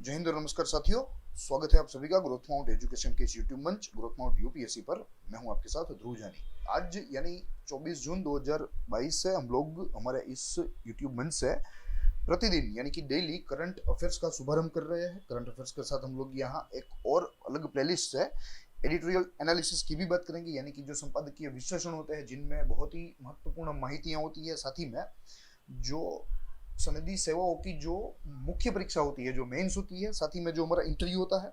जय हिंद और नमस्कार साथियों, स्वागत है आप सभी का ग्रोथ माउंट एजुकेशन के इस यूट्यूब मंच ग्रोथ माउंट यूपीएससी पर। मैं हूं आपके साथ ध्रुव जानी। आज यानी 24 जून 2022 से हम लोग हमारे इस यूट्यूब मंच से प्रतिदिन यानी कि डेली करंट अफेयर्स का शुभारंभ कर रहे हैं। करंट अफेयर्स के साथ हम लोग यहाँ एक और अलग प्लेलिस्ट से एडिटोरियल एनालिसिस की भी बात करेंगे, यानी कि जो संपादकीय विश्लेषण होते हैं जिनमें बहुत ही महत्वपूर्ण माहितियां होती है। साथ ही में जो सनदी सेवाओं की जो मुख्य परीक्षा होती है, जो मेंस होती है, साथ ही में जो हमारा इंटरव्यू होता है,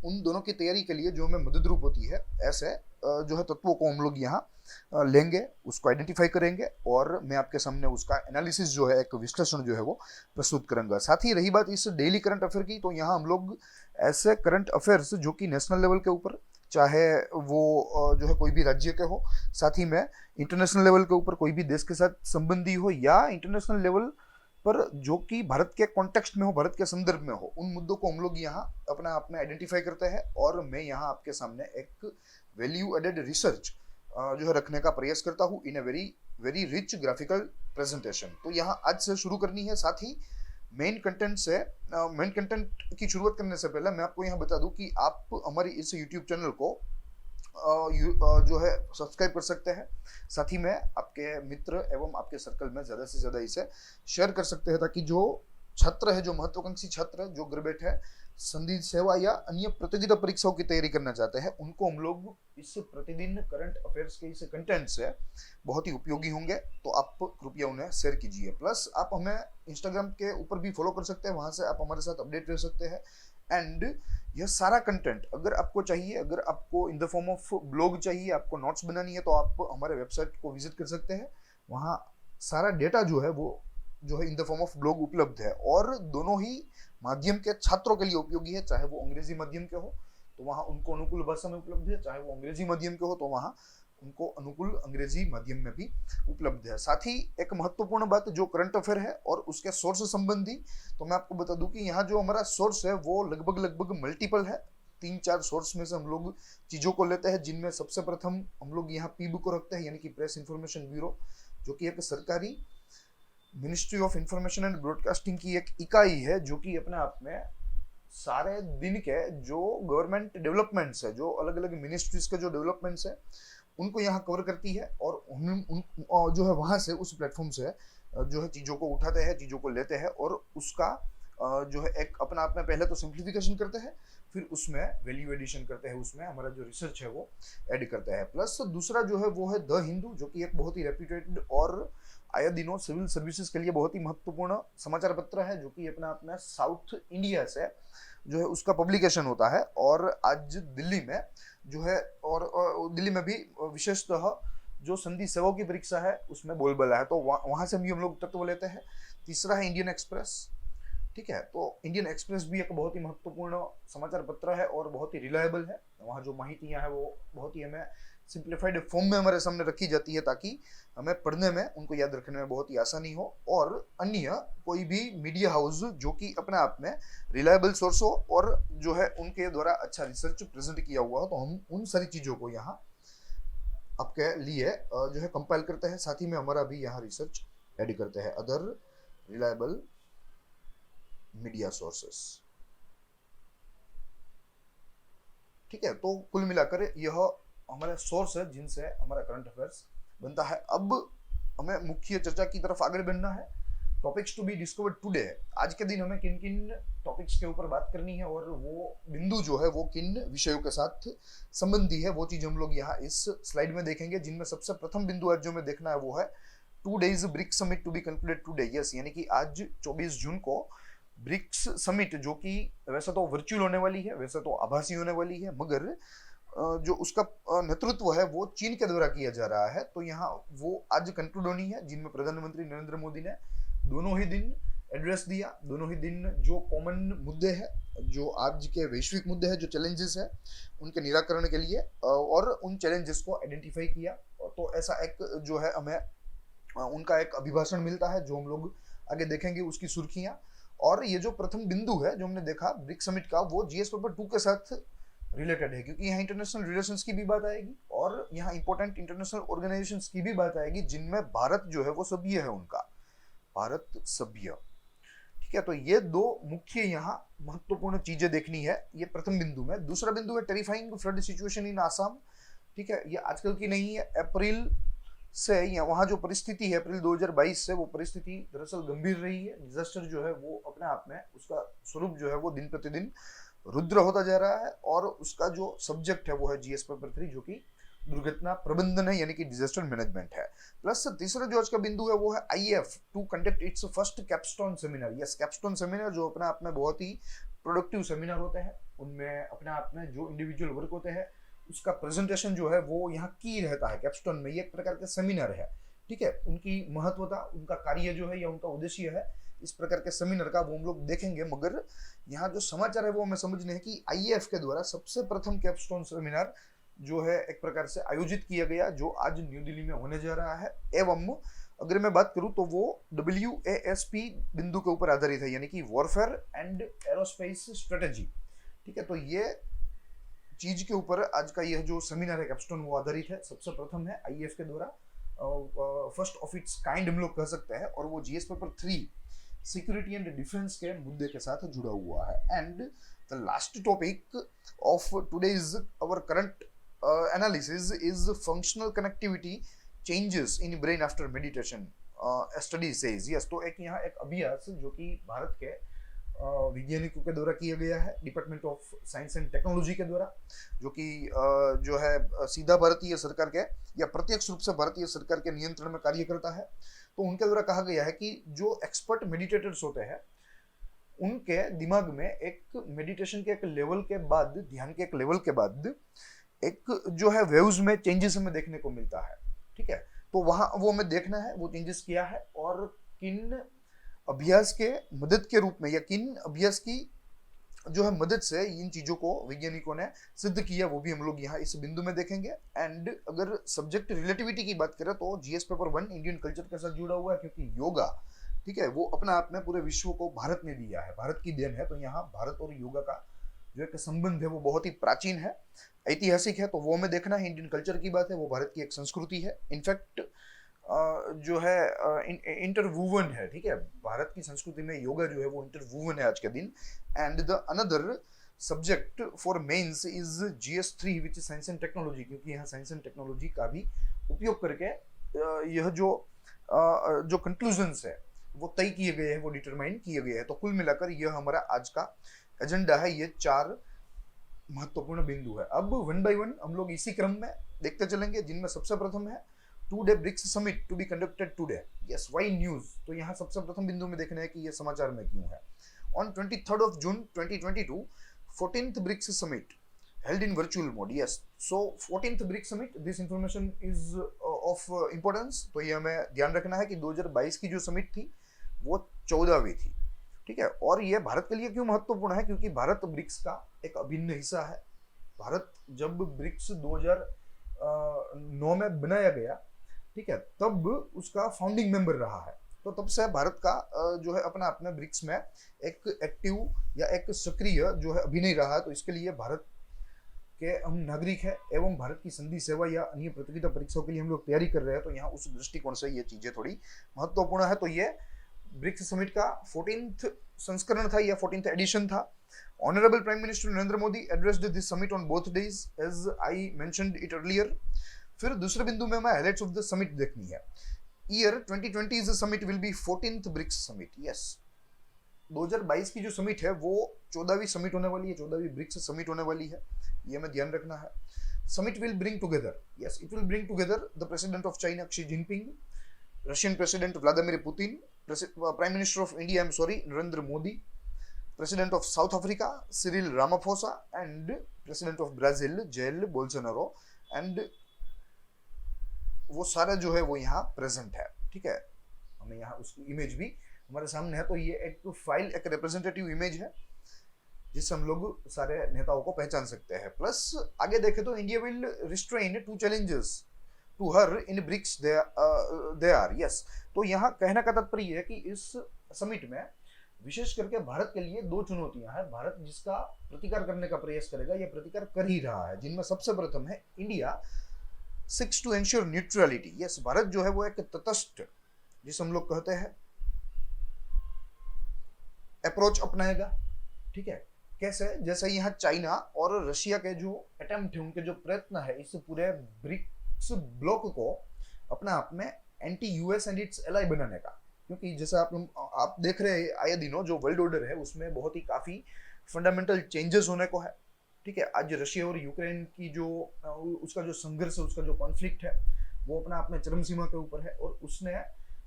उन दोनों की तैयारी के लिए जो हमें मदद रूप होती है, ऐसे जो है तत्वों को हम लोग यहाँ लेंगे, उसको आइडेंटिफाई करेंगे और मैं आपके सामने उसका एनालिसिस जो है, एक विश्लेषण जो है वो प्रस्तुत करूंगा। साथ ही रही बात इस डेली करंट अफेयर की, तो यहाँ हम लोग ऐसे करंट अफेयर्स जो कि नेशनल लेवल के ऊपर, चाहे वो जो है कोई भी राज्य के हो, साथ ही में इंटरनेशनल लेवल के ऊपर कोई भी देश के साथ संबंधी हो, या इंटरनेशनल लेवल पर जो कि भारत के कॉन्टेक्स्ट में हो, भारत के संदर्भ में हो, उन मुद्दों को हम लोग यहाँ अपना आप में आइडेंटिफाई करते हैं और मैं यहाँ आपके सामने एक वैल्यू एडेड रिसर्च जो है रखने का प्रयास करता हूँ in a very very rich graphical presentation. तो यहाँ आज से शुरू करनी है। साथ ही मेन कंटेंट की शुरुआत करने से पहले मैं आपको यहाँ बता दूं कि आप हमारी इस यूट्यूब चैनल को जो है सब्सक्राइब कर सकते हैं। साथ ही में आपके मित्र एवं आपके सर्कल में ज़्यादा से ज़्यादा इसे शेयर कर सकते हैं, ताकि जो छात्र है, जो महत्वाकांक्षी छात्र है, जो घर बैठे संधि सेवा या अन्य प्रतियोगिता परीक्षाओं की तैयारी करना चाहते हैं, उनको हम लोग इस प्रतिदिन करंट अफेयर्स के इस कंटेंट से बहुत ही उपयोगी होंगे। तो आप कृपया उन्हें शेयर कीजिए। प्लस आप हमें इंस्टाग्राम के ऊपर भी फॉलो कर सकते हैं, वहां से आप हमारे साथ अपडेट रह सकते हैं। एंड यह सारा कंटेंट अगर आपको चाहिए, अगर आपको in the form of blog चाहिए, आपको नोट्स बनानी है, तो आप हमारे वेबसाइट को विजिट कर सकते हैं। वहाँ सारा डेटा जो है वो जो है in the form of blog उपलब्ध है और दोनों ही माध्यम के छात्रों के लिए उपयोगी है। चाहे वो अंग्रेजी माध्यम के हो तो वहाँ उनको अनुकूल भाषा में उपलब्ध है, चाहे वो अंग्रेजी माध्यम के हो तो वहाँ उनको अनुकूल अंग्रेजी माध्यम में भी उपलब्ध है। साथ ही एक महत्वपूर्ण बात जो करंट अफेयर है और उसके सोर्स संबंधी, तो मैं आपको बता दूं कि यहाँ जो हमारा सोर्स है वो लगभग मल्टीपल है। 3-4 सोर्स में से हम लोग चीज़ों को लेते हैं, जिनमें सबसे प्रथम हम लोग यहाँ पीबू को रखते हैं, यानी कि प्रेस इंफॉर्मेशन ब्यूरो, जो कि एक सरकारी ministry of information and broadcasting की एक इकाई है, जो कि अपने आप में सारे दिन के जो गवर्नमेंट डेवलपमेंट्स है, जो अलग अलग मिनिस्ट्रीज के जो डेवलपमेंट्स है, उनको यहाँ कवर करती है और उन जो है वहाँ से, उस प्लेटफॉर्म से जो है चीज़ों को उठाते हैं, चीज़ों को लेते हैं और उसका जो है एक अपना आप में पहले तो सिंप्लीफिकेशन करते हैं, फिर उसमें वैल्यू एडिशन करते हैं, उसमें हमारा जो रिसर्च है वो ऐड करते हैं। प्लस दूसरा जो है वो है द हिंदू, जो कि एक बहुत ही रेप्यूटेड और आए दिनों सिविल सर्विसेज के लिए बहुत ही महत्वपूर्ण समाचार पत्र है, जो कि अपना अपना साउथ इंडिया से जो है उसका पब्लिकेशन होता है। और आज दिल्ली में जो है और दिल्ली में भी विशेषतः जो संधि सेवाओं की परीक्षा है उसमें बोलबाला है, तो वहां से भी हम लोग तत्व लेते हैं। तीसरा है इंडियन एक्सप्रेस। ठीक है, तो इंडियन एक्सप्रेस भी एक बहुत ही महत्वपूर्ण समाचार पत्र है और बहुत ही रिलायबल है। वहाँ जो माहितियाँ हैं वो बहुत ही हमें सिंप्लीफाइड फॉर्म में हमारे सामने रखी जाती है, ताकि हमें पढ़ने में, उनको याद रखने में बहुत ही आसानी हो। और अन्य कोई भी मीडिया हाउस जो कि अपने आप में रिलायबल सोर्स हो और जो है उनके द्वारा अच्छा रिसर्च प्रेजेंट किया हुआ हो, तो हम उन सारी चीज़ों को यहाँ आपके लिए जो है कंपाइल करते हैं। साथ ही में हमारा भी यहाँ रिसर्च ऐड करते हैं, अदर रिलायबल मीडिया सोर्सेस। ठीक है, तो कुल मिलाकर यह हमारे सोर्स है जिनसे हमारा करंट अफेयर्स बनता है। अब हमें मुख्य चर्चा की तरफ आगे बढ़ना है। Topics to be discovered today. आज के दिन हमें किन किन टॉपिक्स के ऊपर बात करनी है और वो बिंदु जो है वो किन विषयों के साथ संबंधी है, वो चीज हम लोग यहाँ इस स्लाइड में देखेंगे। जिनमें सबसे प्रथम बिंदु आज जो हमें देखना है वो है 2 days BRICS summit to be concluded today. Yes, यानी कि आज 24 जून को ब्रिक्स समिट, जो कि वैसे तो वर्चुअल होने वाली है, वैसे तो आभासी होने वाली है, मगर जो उसका नेतृत्व है वो चीन के द्वारा किया जा रहा है, तो यहाँ वो आज कंक्लूड होनी है, जिनमें प्रधानमंत्री नरेंद्र मोदी ने दोनों ही दिन एड्रेस दिया। दोनों ही दिन जो कॉमन मुद्दे हैं, जो आज के वैश्विक मुद्दे हैं, जो चैलेंजेस है, उनके निराकरण के लिए और उन चैलेंजेस को आइडेंटिफाई किया। तो ऐसा एक जो है हमें उनका एक अभिभाषण मिलता है, जो हम लोग आगे देखेंगे उसकी सुर्खियां। और ये जो प्रथम बिंदु है जो हमने देखा ब्रिक्स समिट का, वो जीएस पेपर 2 के साथ रिलेटेड है, क्योंकि यहाँ इंटरनेशनल रिलेशंस की भी बात आएगी और यहाँ इंपॉर्टेंट इंटरनेशनल ऑर्गेनाइजेशंस की भी बात आएगी, जिनमें भारत जो है वो सभ्य है, उनका भारत सभ्य। ठीक है, तो ये दो मुख्य यहाँ महत्वपूर्ण चीजें देखनी है, ये प्रथम बिंदु में। दूसरा बिंदु है terrifying flood situation in Assam. ठीक है, ये आजकल की नहीं है, अप्रैल से या वहाँ जो परिस्थिति है अप्रैल 2022 से, वो परिस्थिति दरअसल गंभीर रही है। डिजास्टर जो है वो अपने आप में उसका स्वरूप जो है वो दिन प्रतिदिन रुद्र होता जा रहा है, और उसका जो सब्जेक्ट है वो है जीएस पेपर 3, जो कि दुर्घटना प्रबंधन है, यानी कि डिजास्टर मैनेजमेंट है। प्लस तीसरा जो आज का बिंदु है वो है IAF to conduct its first capstone seminar. Yes, capstone seminar जो अपने आप में बहुत ही प्रोडक्टिव सेमिनार होते हैं, उनमें अपने आप में जो इंडिविजुअल वर्क होते हैं उसका प्रेजेंटेशन जो है वो यहाँ की रहता है कैपस्टोन में। ये एक प्रकार का सेमिनार है, ठीक है, उनकी महत्वता, उनका कार्य जो है या उनका उद्देश्य है इस प्रकार के सेमिनार का, वो हम लोग देखेंगे। मगर यहाँ जो समाचार है वो हमें समझने हैं कि आईएएफ के द्वारा सबसे प्रथम कैपस्टोन सेमिनार जो है एक प्रकार से आयोजित किया गया, जो आज न्यू दिल्ली में होने जा रहा है। एवं अगर मैं बात करूं तो वो WASP बिंदु के ऊपर आधारित है, यानी कि वॉरफेयर एंड एरोस्पेस स्ट्रेटेजी। ठीक है, तो ये चीज के ऊपर आज का यह जो सेमिनार है कैपस्टोन वो आधारित है। सबसे प्रथम है आईएएफ के द्वारा, फर्स्ट ऑफ इट्स काइंड हम लोग कह सकते हैं, और वो GS paper 3 security and defence के मुद्दे के साथ जुड़ा हुआ है। And the last topic of today's our current analysis is functional connectivity changes in brain after meditation study says. Yes, तो एक यहाँ एक अभ्यास जो कि भारत के वैज्ञानिकों के द्वारा किया गया है, department of science and technology के द्वारा, जो कि जो है सीधा भारतीय सरकार के या प्रत्यक्ष रूप से भारतीय सरकार के नियंत्रण में कार्य करता है। तो उनके द्वारा कहा गया है कि जो एक्सपर्ट मेडिटेटर्स होते हैं उनके दिमाग में एक मेडिटेशन के एक लेवल के बाद, ध्यान के एक लेवल के बाद एक जो है वेव्स में चेंजेस हमें देखने को मिलता है। ठीक है, तो वहां वो हमें देखना है वो चेंजेस क्या है और किन अभ्यास के मदद के रूप में या किन अभ्यास की जो है मदद से इन चीजों को वैज्ञानिकों ने सिद्ध किया, वो भी हम लोग यहाँ इस बिंदु में देखेंगे। एंड अगर सब्जेक्ट रिलेटिविटी की बात करें तो जीएस पेपर 1 इंडियन कल्चर के साथ जुड़ा हुआ है, क्योंकि योगा, ठीक है, वो अपना आप में पूरे विश्व को भारत ने दिया है, भारत की देन है। तो यहाँ भारत और योगा का जो एक संबंध है वो बहुत ही प्राचीन है, ऐतिहासिक है, तो वो हमें देखना है। इंडियन कल्चर की बात है, वो भारत की एक संस्कृति है, इनफैक्ट जो है इंटरवूवन है। ठीक है, भारत की संस्कृति में योगा जो है वो इंटरवूवन है आज के दिन। And the another subject for mains is GS3 which is science and technology, क्योंकि यहाँ साइंस एंड टेक्नोलॉजी का भी उपयोग करके यह जो कंक्लूजन्स है वो तय किए गए हैं, वो डिटरमाइन किए गए हैं। तो कुल मिलाकर यह हमारा आज का एजेंडा है, ये 4 महत्वपूर्ण बिंदु है। अब वन बाय वन हम लोग इसी क्रम में देखते चलेंगे, जिनमें सबसे प्रथम है 2-day BRICS summit to be conducted today. Yes, why news, तो यहाँ सबसे प्रथम बिंदु में देखना है कि ये समाचार में क्यों है। On 23rd of June 2022 14th BRICS summit held in virtual mode. Yes, so 14th BRICS summit, this information is of importance। तो ये हमें ध्यान रखना है कि 2022 की जो समिट थी वो 14वीं थी। ठीक है, और ये भारत के लिए क्यों महत्वपूर्ण है, क्योंकि भारत ब्रिक्स का एक अभिन्न हिस्सा है। भारत जब ब्रिक्स 2009 में बनाया गया, ठीक है, तब उसका फाउंडिंग मेंबर रहा है। तो तब से भारत का जो है अपना अपने ब्रिक्स में एक एक्टिव या एक सक्रिय जो है अभिनय रहा है। तो इसके लिए भारत के हम नागरिक है एवं भारत की संधि सेवा या अन्य प्रतियोगिता परीक्षाओं के लिए हम लोग तैयारी कर रहे हैं। तो यहाँ उस दृष्टिकोण से ये चीजें थोड़ी महत्वपूर्ण है। तो ये ब्रिक्स समिट का 14th संस्करण था या 14th एडिशन था। Honourable prime minister Narendra Modi addressed this summit on both days as I mentioned it earlier. फिर दूसरे बिंदु में हमें हाइलाइट्स ऑफ द समिट देखनी है। Year 2020 is summit will be 14th BRICS summit. Yes, 2022 की जो समिट है वो 14वीं समिट होने वाली है, 14वीं ब्रिक्स समिट होने वाली है, ये हमें ध्यान रखना है। Summit will bring together, yes, it will bring together the president of China Xi Jinping, Russian president Vladimir Putin, prime minister of India Narendra Modi, president of south Africa Cyril Ramaphosa and president of Brazil gel Bolsonaro. And वो सारा जो है वो यहाँ present है। ठीक है, हमें यहाँ उसकी इमेज भी हमारे सामने है। तो ये एक फाइल, एक रिप्रेजेंटेटिव इमेज है जिससे हम लोग सारे नेताओं को पहचान सकते हैं। प्लस आगे देखें तो India will restrain 2 challenges to her in BRICS they are. Yes, तो यहाँ कहने का तात्पर्य है कि इस समिट में विशेष करके भारत के लिए 2 चुनौतियां हैं। भारत जिसका प्रतिकार करने का प्रयास करेगा, या प्रतिकार कर ही रहा है, जिनमें सबसे प्रथम है India seeks to ensure neutrality। Yes, Bharat जो है वो एक तटस्थ, जिसे हम लोग कहते हैं अप्रोच अपनाएगा। ठीक है, कैसे? जैसे यहाँ चाइना और रशिया के जो अटेम्प्ट है, उनके जो प्रयत्न है इस पूरे ब्रिक्स ब्लॉक को अपने आप में anti US and it's ally बनाने का। क्योंकि जैसे आप देख रहे हैं आए दिनों जो वर्ल्ड ऑर्डर है उसमें बहुत ही काफी फंडामेंटल चेंजेस होने को है। ठीक है, आज रशिया और यूक्रेन की जो उसका जो संघर्ष है, उसका जो कॉन्फ्लिक्ट है, वो अपने आप में चरम सीमा के ऊपर है और उसने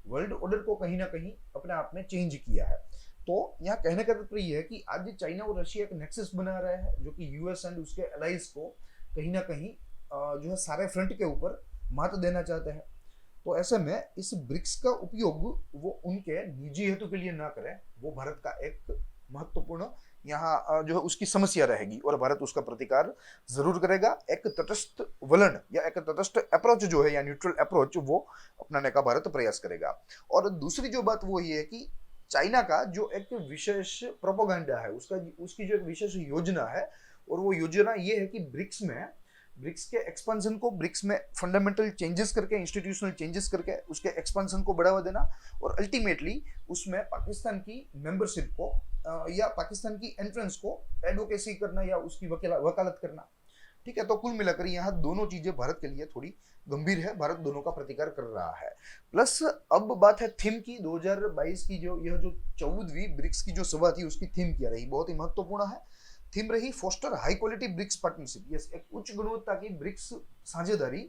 वर्ल्ड ऑर्डर को कहीं ना कहीं अपने आप में चेंज किया है। तो यहाँ कहने का तात्पर्य यह है कि आज चाइना और रशिया एक नेक्सस बना रहा है जो कि यूएस एंड उसके एलाइज को कहीं ना कहीं जो है सारे फ्रंट के ऊपर मात देना चाहते हैं। तो ऐसे में इस ब्रिक्स का उपयोग वो उनके निजी हेतु के लिए ना करें, वो भारत का एक महत्वपूर्ण यहाँ जो है उसकी समस्या रहेगी और भारत उसका प्रतिकार जरूर करेगा। एक तटस्थ वलन या एक तटस्थ अप्रोच जो है या न्यूट्रल अप्रोच वो अपनाने का भारत प्रयास करेगा। और दूसरी जो बात वो ये है कि चाइना का जो एक विशेष प्रोपोगंडा है, उसकी जो एक विशेष योजना है, और वो योजना ये है कि ब्रिक्स के एक्सपेंशन को, ब्रिक्स में फंडामेंटल चेंजेस करके, इंस्टीट्यूशनल चेंजेस करके उसके एक्सपेंशन को बढ़ावा देना और अल्टीमेटली उसमें पाकिस्तान की मेंबरशिप को या पाकिस्तान की एंट्रेंस को एडवोकेसी करना या उसकी वकालत करना। ठीक है, तो कुल मिलाकर यहाँ दोनों चीजें भारत के लिए थोड़ी गंभीर है, भारत दोनों का प्रतिकार कर रहा है। प्लस अब बात है थीम की। 2022 की जो 14वीं ब्रिक्स की जो सभा थी उसकी थीम क्या रही, बहुत ही महत्वपूर्ण है। थीम रही foster high quality BRICS partnership. Yes, एक उच्च गुणवत्ता की ब्रिक्स साझेदारी,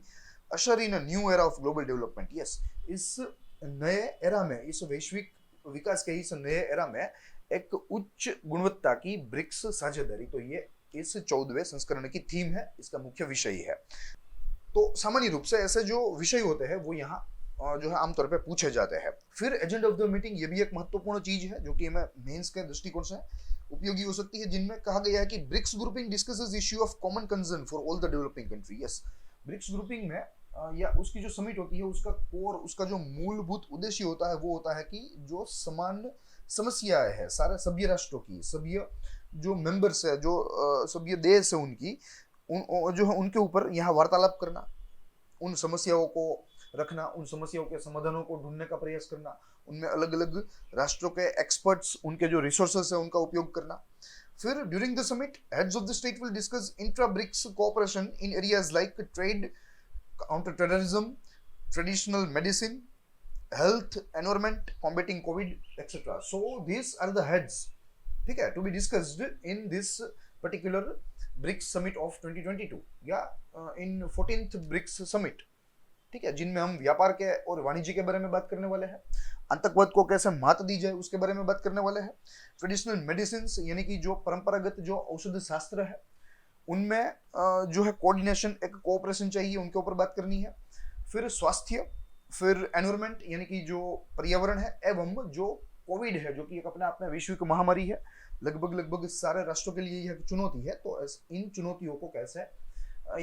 usher in new era of global development. Yes, इस नए एरा में, इस वैश्विक विकास के इस नए एरा में एक उच्च गुणवत्ता की ब्रिक्स साझेदारी, तो ये इस 14वें संस्करण की थीम है, इसका मुख्य विषय है। तो सामान्य रूप से ऐसे जो विषय होते हैं वो यहाँ जो है आमतौर पे पूछे जाते हैं। फिर एजेंडा ऑफ द मीटिंग, ये भी एक महत्वपूर्ण चीज है जो कि हमें मेंस के दृष्टिकोण से उपयोगी हो सकती है, जिनमें कहा गया है कि BRICS grouping discusses issue of common concern for all the developing country. Yes, BRICS grouping में या उसकी जो समिट होती है उसका कोर, उसका जो मूलभूत उद्देश्य होता है वो होता है कि जो समान समस्याएं हैं सारे सभ्य राष्ट्रों की, सभ्य जो मेंबर्स है, जो सभ्य देश है उनकी, जो है उनके ऊपर यहाँ वार्तालाप करना, उन समस्याओं को रखना, उन समस्याओं के समाधानों को ढूंढने का प्रयास करना, उनमें अलग अलग राष्ट्रों के एक्सपर्ट्स, उनके जो रिसोर्सेस है उनका उपयोग करना। फिर during the summit heads of the state will discuss intra BRICS cooperation in areas like trade, counter terrorism, traditional medicine, health, environment, combating COVID etcetera. So this are the heads, ठीक है, to be discussed in this particular BRICS summit of 2022 या इन 14th BRICS summit. ठीक है, जिनमें हम व्यापार के और वाणिज्य के बारे में बात करने वाले हैं, आतंकवाद को कैसे मात दी जाए उसके बारे में बात करने वाले हैं, ट्रेडिशनल मेडिसिन यानी कि जो परंपरागत जो औषध शास्त्र है उनमें जो है कोऑर्डिनेशन, एक कोऑपरेशन चाहिए, उनके ऊपर बात करनी है। फिर स्वास्थ्य, फिर एनवायरमेंट यानी कि जो पर्यावरण है, एवं जो कोविड है जो कि एक अपने आप में वैश्विक महामारी है, लगभग सारे राष्ट्रों के लिए यह चुनौती है। तो इन चुनौतियों को कैसे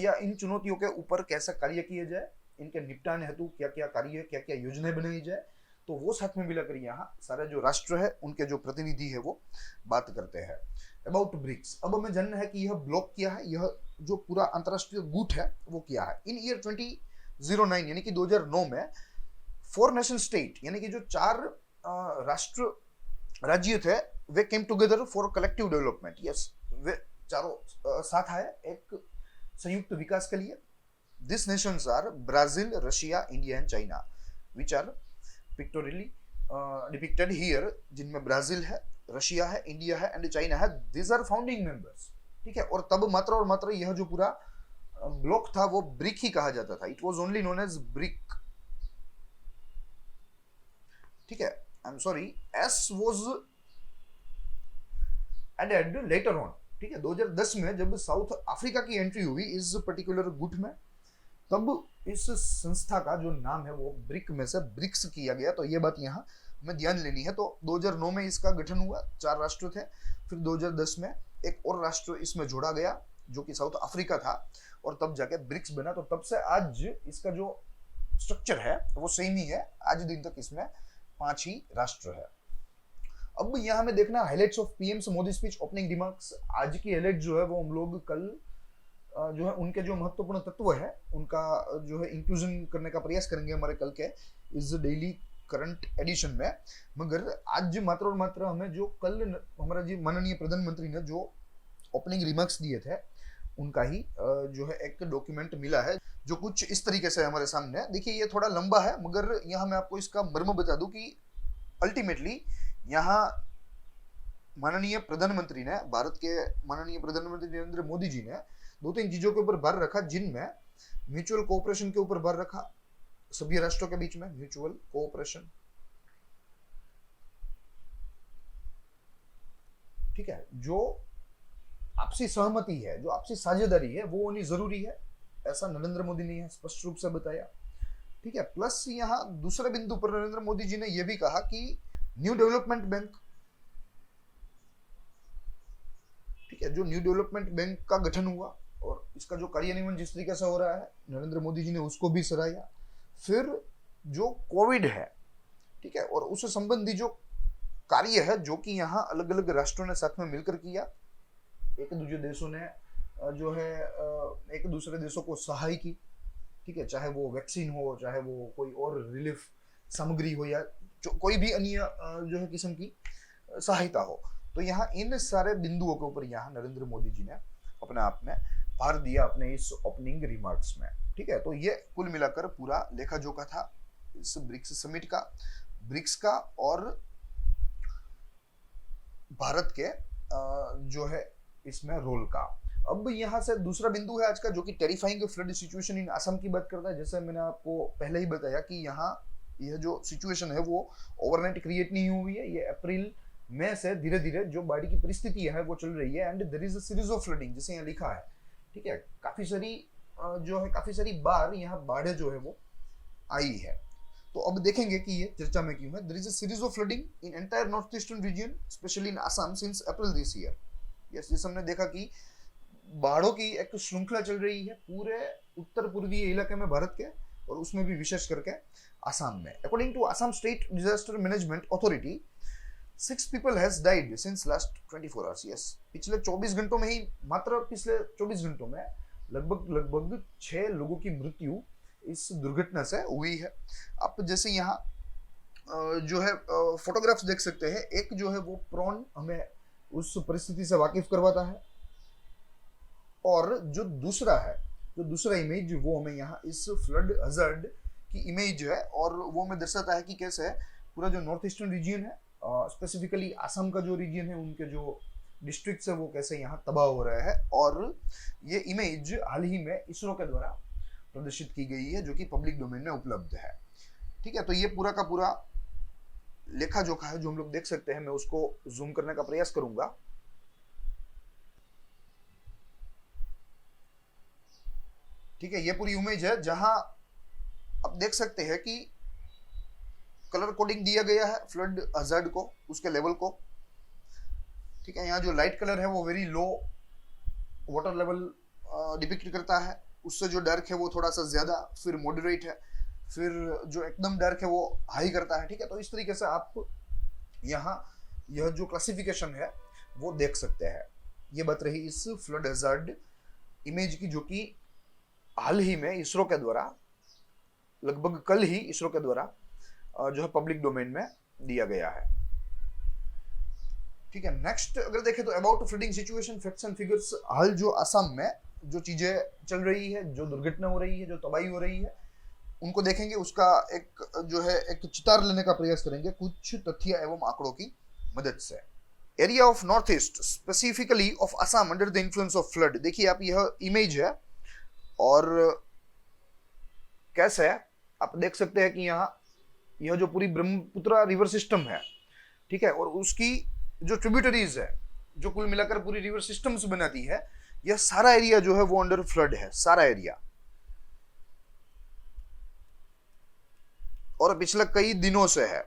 या इन चुनौतियों के ऊपर कैसे कार्य किए जाए, इनके निपटान हेतु क्या क्या कार्य, क्या क्या योजनाएं बनाई जाए, तो वो साथ में मिलाकर यहाँ सारे जो राष्ट्र है उनके जो प्रतिनिधि है वो बात करते हैं अबाउट ब्रिक्स। अब हमें जानना है कि यह ब्लॉक क्या है, यह जो पूरा अंतरराष्ट्रीय गुट है वो क्या है। इन ईयर 2009 यानी कि 2009 में 4 नेशन स्टेट यानी कि जो 4 राष्ट्र राज्य थे वे came together for collective development. Yes, वे चारों साथ आए एक संयुक्त विकास के लिए। This nations are Brazil, Russia, India and China, which are pictorially depicted here, जिनमें ब्राजील है, रशिया है, इंडिया है एंड चाइना है। This are founding members. ठीक है, और तब मात्र और मात्र यह जो पूरा ब्लॉक था वो ब्रिक ही कहा जाता था। It was only known as BRIC. ठीक है, I am sorry, S was added later on. ठीक है, 2010 में जब साउथ अफ्रीका की एंट्री हुई इस पर्टिकुलर गुट में, तब इस संस्था का जो नाम है वो ब्रिक में से ब्रिक्स किया गया। तो ये बात यहाँ हमें ध्यान लेनी है। तो 2009 में इसका गठन हुआ, 4 राष्ट्र थे। फिर 2010 में एक और राष्ट्र इसमें जोड़ा गया जो कि साउथ अफ्रीका था, और तब जाके ब्रिक्स बना। तो तब से आज इसका जो स्ट्रक्चर है वो सेम ही है, आज दिन तक इसमें 5 ही राष्ट्र है। अब यहाँ हमें देखना highlights of PM Modi speech, opening remarks. आज की हाइलाइट जो है वो हम लोग कल जो है उनके जो महत्वपूर्ण तत्व है उनका जो है इंक्लूजन करने का प्रयास करेंगे हमारे कल के इस डेली करंट एडिशन में। मगर आज मात्र और मात्र हमें जो कल हमारा जी माननीय प्रधानमंत्री ने जो ओपनिंग रिमार्क्स दिए थे उनका ही जो है एक डॉक्यूमेंट मिला है, जो कुछ इस तरीके से हमारे सामने है। देखिए ये थोड़ा लंबा है, मगर यहाँ मैं आपको इसका मर्म बता दूं कि अल्टीमेटली यहाँ माननीय प्रधानमंत्री ने, भारत के माननीय प्रधानमंत्री नरेंद्र मोदी जी ने 2-3 चीजों के ऊपर भार रखा, जिनमें म्यूचुअल कोऑपरेशन के ऊपर भार रखा, सभी राष्ट्रों के बीच में म्यूचुअल कोऑपरेशन, ठीक है, जो आपसी सहमति है, जो आपसी साझेदारी है, वो होनी जरूरी है, ऐसा नरेंद्र मोदी ने यह स्पष्ट रूप से बताया, ठीक है। प्लस यहाँ दूसरे बिंदु पर नरेंद्र मोदी जी ने यह भी कहा कि न्यू डेवलपमेंट बैंक, ठीक है, जो न्यू डेवलपमेंट बैंक का गठन हुआ और इसका जो कार्यान्वयन जिस तरीके से हो रहा है, नरेंद्र मोदी जी ने उसको भी सराहा। फिर जो कोविड है, ठीक है, और उससे संबंधी जो कार्य है जो कि यहाँ अलग अलग राष्ट्रों ने साथ में मिलकर किया, एक दूसरे देशों ने जो है एक दूसरे देशों को सहाय की, ठीक है, चाहे वो वैक्सीन हो, चाहे वो कोई और रिलीफ सामग्री हो, या जो कोई भी अन्य जो है किस्म की सहायता हो। तो यहाँ इन सारे बिंदुओं के ऊपर यहाँ नरेंद्र मोदी जी ने अपने आप में भार दिया अपने इस ओपनिंग रिमार्क्स में, ठीक है। तो ये कुल मिलाकर पूरा लेखा जोखा था इस ब्रिक्स समिट का, ब्रिक्स का और भारत के जो है इसमें रोल का। अब यहाँ से दूसरा बिंदु है आज का, जो कि terrifying flood situation in Assam की बात करता है। जैसे मैंने आपको पहले ही बताया कि यहाँ यह जो सिचुएशन है वो ओवरनाइट क्रिएट नहीं हुई है, ये अप्रैल में से धीरे धीरे जो बाढ़ की परिस्थिति है वो चल रही है, and there is a series of flooding, जैसे यहाँ लिखा है, ठीक है, काफी सारी बार यहाँ बाढ़ जो है वो आई है। तो अब देखेंगे कि ये चर्चा में क्यों है। There is a series of flooding in entire north eastern region, specially in Assam since April this year. Yes, जैसे हमने देखा कि बाढ़ों की एक श्रृंखला चल रही है पूरे उत्तर पूर्वी इलाके में भारत के, और उसमें भी विशेष करके असम में। According to Assam state disaster management authority 6 people has died since last 24 hours. Yes, पिछले 24 घंटों में ही, मात्र पिछले 24 घंटों में लगभग 6 लोगों की मृत्यु इस दुर्घटना से हुई है। आप जैसे यहाँ जो है फोटोग्राफ्स देख सकते हैं, एक जो है वो प्रॉन हमें उस परिस्थिति से वाकिफ करवाता है, और जो दूसरा इमेज वो हमें यहाँ इस फ्लड हजार्ड की इमेज है, और वो हमें दर्शाता है कि कैसे पूरा जो नॉर्थ ईस्टर्न रीजन है, स्पेसिफिकली असम का जो रीजन है, उनके जो डिस्ट्रिक्ट्स है वो कैसे यहाँ तबाह हो रहा है। और ये इमेज हाल ही में इसरो के द्वारा प्रदर्शित की गई है, जो कि पब्लिक डोमेन में उपलब्ध है, ठीक है। तो ये पूरा का पूरा लेखा जोखा है जो हम लोग देख सकते हैं। मैं उसको जूम करने का प्रयास करूंगा। ठीक है, ये पूरी इमेज है जहां आप देख सकते हैं कि कलर कोडिंग दिया गया है फ्लड हजार्ड को, उसके लेवल को, ठीक है। यहाँ जो लाइट कलर है वो very low water level depict करता है, उससे जो डार्क है वो थोड़ा सा ज्यादा, फिर मॉडरेट है, फिर जो एकदम डार्क है वो हाई करता है, ठीक है। तो इस तरीके से आप यहाँ यह जो क्लासिफिकेशन है वो देख सकते हैं। ये बात रही इस फ्लड हजार्ड इमेज की, जो कि हाल ही में इसरो के द्वारा, लगभग कल ही इसरो के द्वारा जो है पब्लिक डोमेन में दिया गया है, ठीक है। नेक्स्ट अगर देखें तो about flooding situation facts and figures, हाल जो असम में जो चीजें चल रही है, जो दुर्घटना हो रही है, जो तबाही हो रही है, उनको देखेंगे, उसका एक जो है एक चितार लेने का प्रयास करेंगे कुछ तथ्य एवं आंकड़ों की मदद से। Area of north east specifically of Assam under the influence of flood. देखिए आप, यह इमेज है और कैसे आप देख सकते हैं कि यहाँ यह जो पूरी ब्रह्मपुत्र रिवर सिस्टम है, ठीक है, और उसकी जो ट्रिब्यूटरीज है, जो कुल मिलाकर पूरी रिवर सिस्टम से बनाती है, यह सारा एरिया जो है वो अंडर फ्लड है, सारा एरिया। और पिछले कई दिनों से है,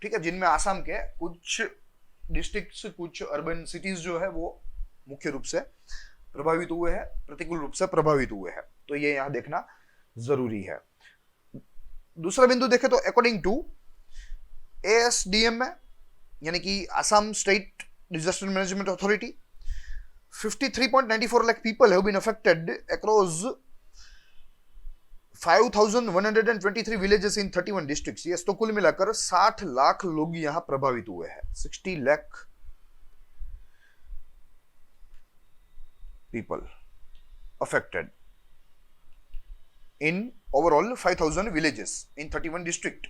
ठीक है, जिनमें आसाम के कुछ डिस्ट्रिक्ट्स, कुछ अर्बन सिटीज जो है वो मुख्य रूप से प्रभावित हुए हैं, प्रतिकूल रूप से प्रभावित हुए हैं। तो ये यहां देखना जरूरी है। दूसरा बिंदु देखें तो अकॉर्डिंग टू ASDM में, यानी कि Assam state disaster management authority, 53.94 lakh people have been affected across 5,123 villages in 31 districts. Yes, तो कुल मिलाकर 60 लाख लोग यहां प्रभावित हुए हैं। 60 lakh people affected in overall 5,000 villages in 31 district.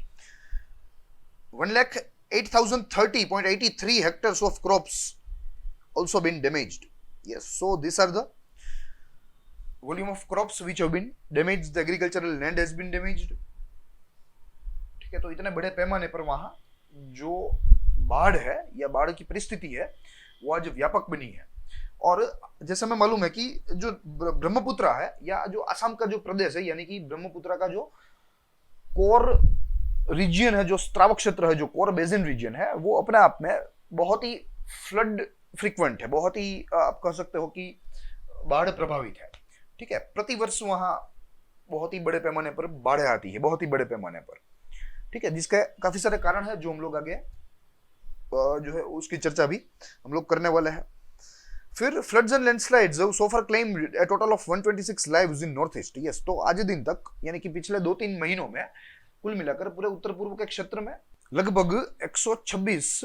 1,08,030.83 hectares of crops also been damaged. Yes, so these are the volume of crops which have been damaged. The agricultural land has been damaged. ठीक है, तो इतने बड़े पैमाने पर वहां जो बाढ़ है या बाढ़ की परिस्थिति है वो आज व्यापक बनी है। और जैसे हमें मालूम है कि जो ब्रह्मपुत्रा है या जो असम का जो प्रदेश है, यानी कि ब्रह्मपुत्रा का जो कोर रीजन है, जो स्त्रावक क्षेत्र है, जो कोर बेसिन रीजन है, वो अपने आप में बहुत ही फ्लड फ्रीक्वेंट है, बहुत ही आप कह सकते हो कि बाढ़ प्रभावित है। ठीक है, प्रतिवर्ष वहां बहुत ही बड़े पैमाने पर बाढ़ आती है, बहुत ही बड़े पैमाने पर। ठीक है, जिसके काफी सारे कारण है जो हम लोग आगे जो है उसकी चर्चा भी हम लोग करने वाले हैं। फिर floods and landslides so far claim a total of 126 lives in north east. Yes, तो आज दिन तक यानी कि पिछले 2-3 महीनों में कुल मिलाकर पूरे उत्तर पूर्व के क्षेत्र में लगभग 126